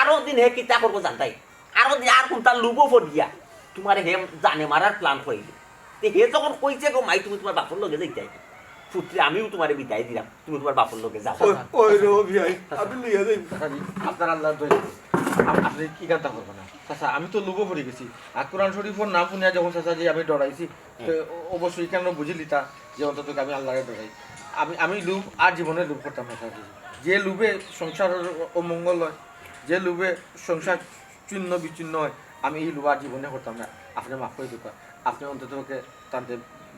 আরো দিন হে কিতা করবো জানতাই, আরো দিন আর কোনটা লুবও ফরিয়া তোমার হে জানে মারার প্ল্যান হইলে। হে যখন কইছে গো মাই তুমি তোমার বাপর লগে যাইতে পুত্রে, আমিও তোমার বিদায় দিলাম, তুমি তোমার বাপর লগে যাও। ওই রে ভাই আমি লিয়ে যাই। চাচাজি আপনার আল্লাহ আপনি কি কান্তা করবেন না চাচা, আমি তো লুবো পড়ে গেছি, আর কোরআন শরীফের নাম শুনিয়া যখন চাচাজি আমি ডরাইছি, তো অবশ্যই কেন বুঝিলি তা যে অন্তত আমি আল্লাহরে ডরাই। আমি লুব আর জীবনে লুব করতাম না চাচাজি, যে লুবে সংসারের অমঙ্গল হয়, যে লুবে সংসার চূর্ণ বিচ্ছিন্ন হয়, আমি এই লুব আর জীবনে করতাম না। আপনি মাফ করে দিতে, আপনি অন্তত ওকে টানতে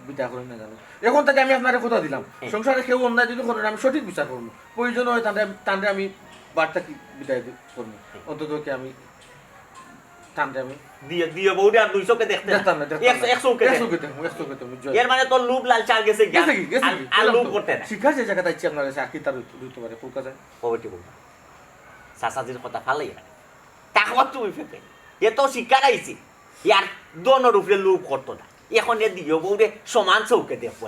বিদায় করেন না জানো। এখন থেকে আমি আপনার কথা দিলাম, সংসারে কেউ অন্যায় যদি করেন আমি সঠিক বিচার করবো, প্রয়োজন হয় টানতে আমি বার্তা কি বিদায় করবো, অন্তত ওকে আমি টানতে আমি দিয়ে দিয়ে বউরে আর 200 কে দেখতে দেখতাম না, 100 কে এর মানে তোর লুব লাল চাল গেছে আর লুব করতে না। শিক্ষা যে জায়গাতে আছি আপনার কাছে আকি তার হইতে পারে কলকাতায় কবেটি বলবা সাসাজির কথা ফালাই না তাকওয়া তুমি ফেপে এ তো শিকার আইছে ইয়ার দনের উপরে লোভ করতো না এখন এ দিও বউরে সমান চৌকে দেখবো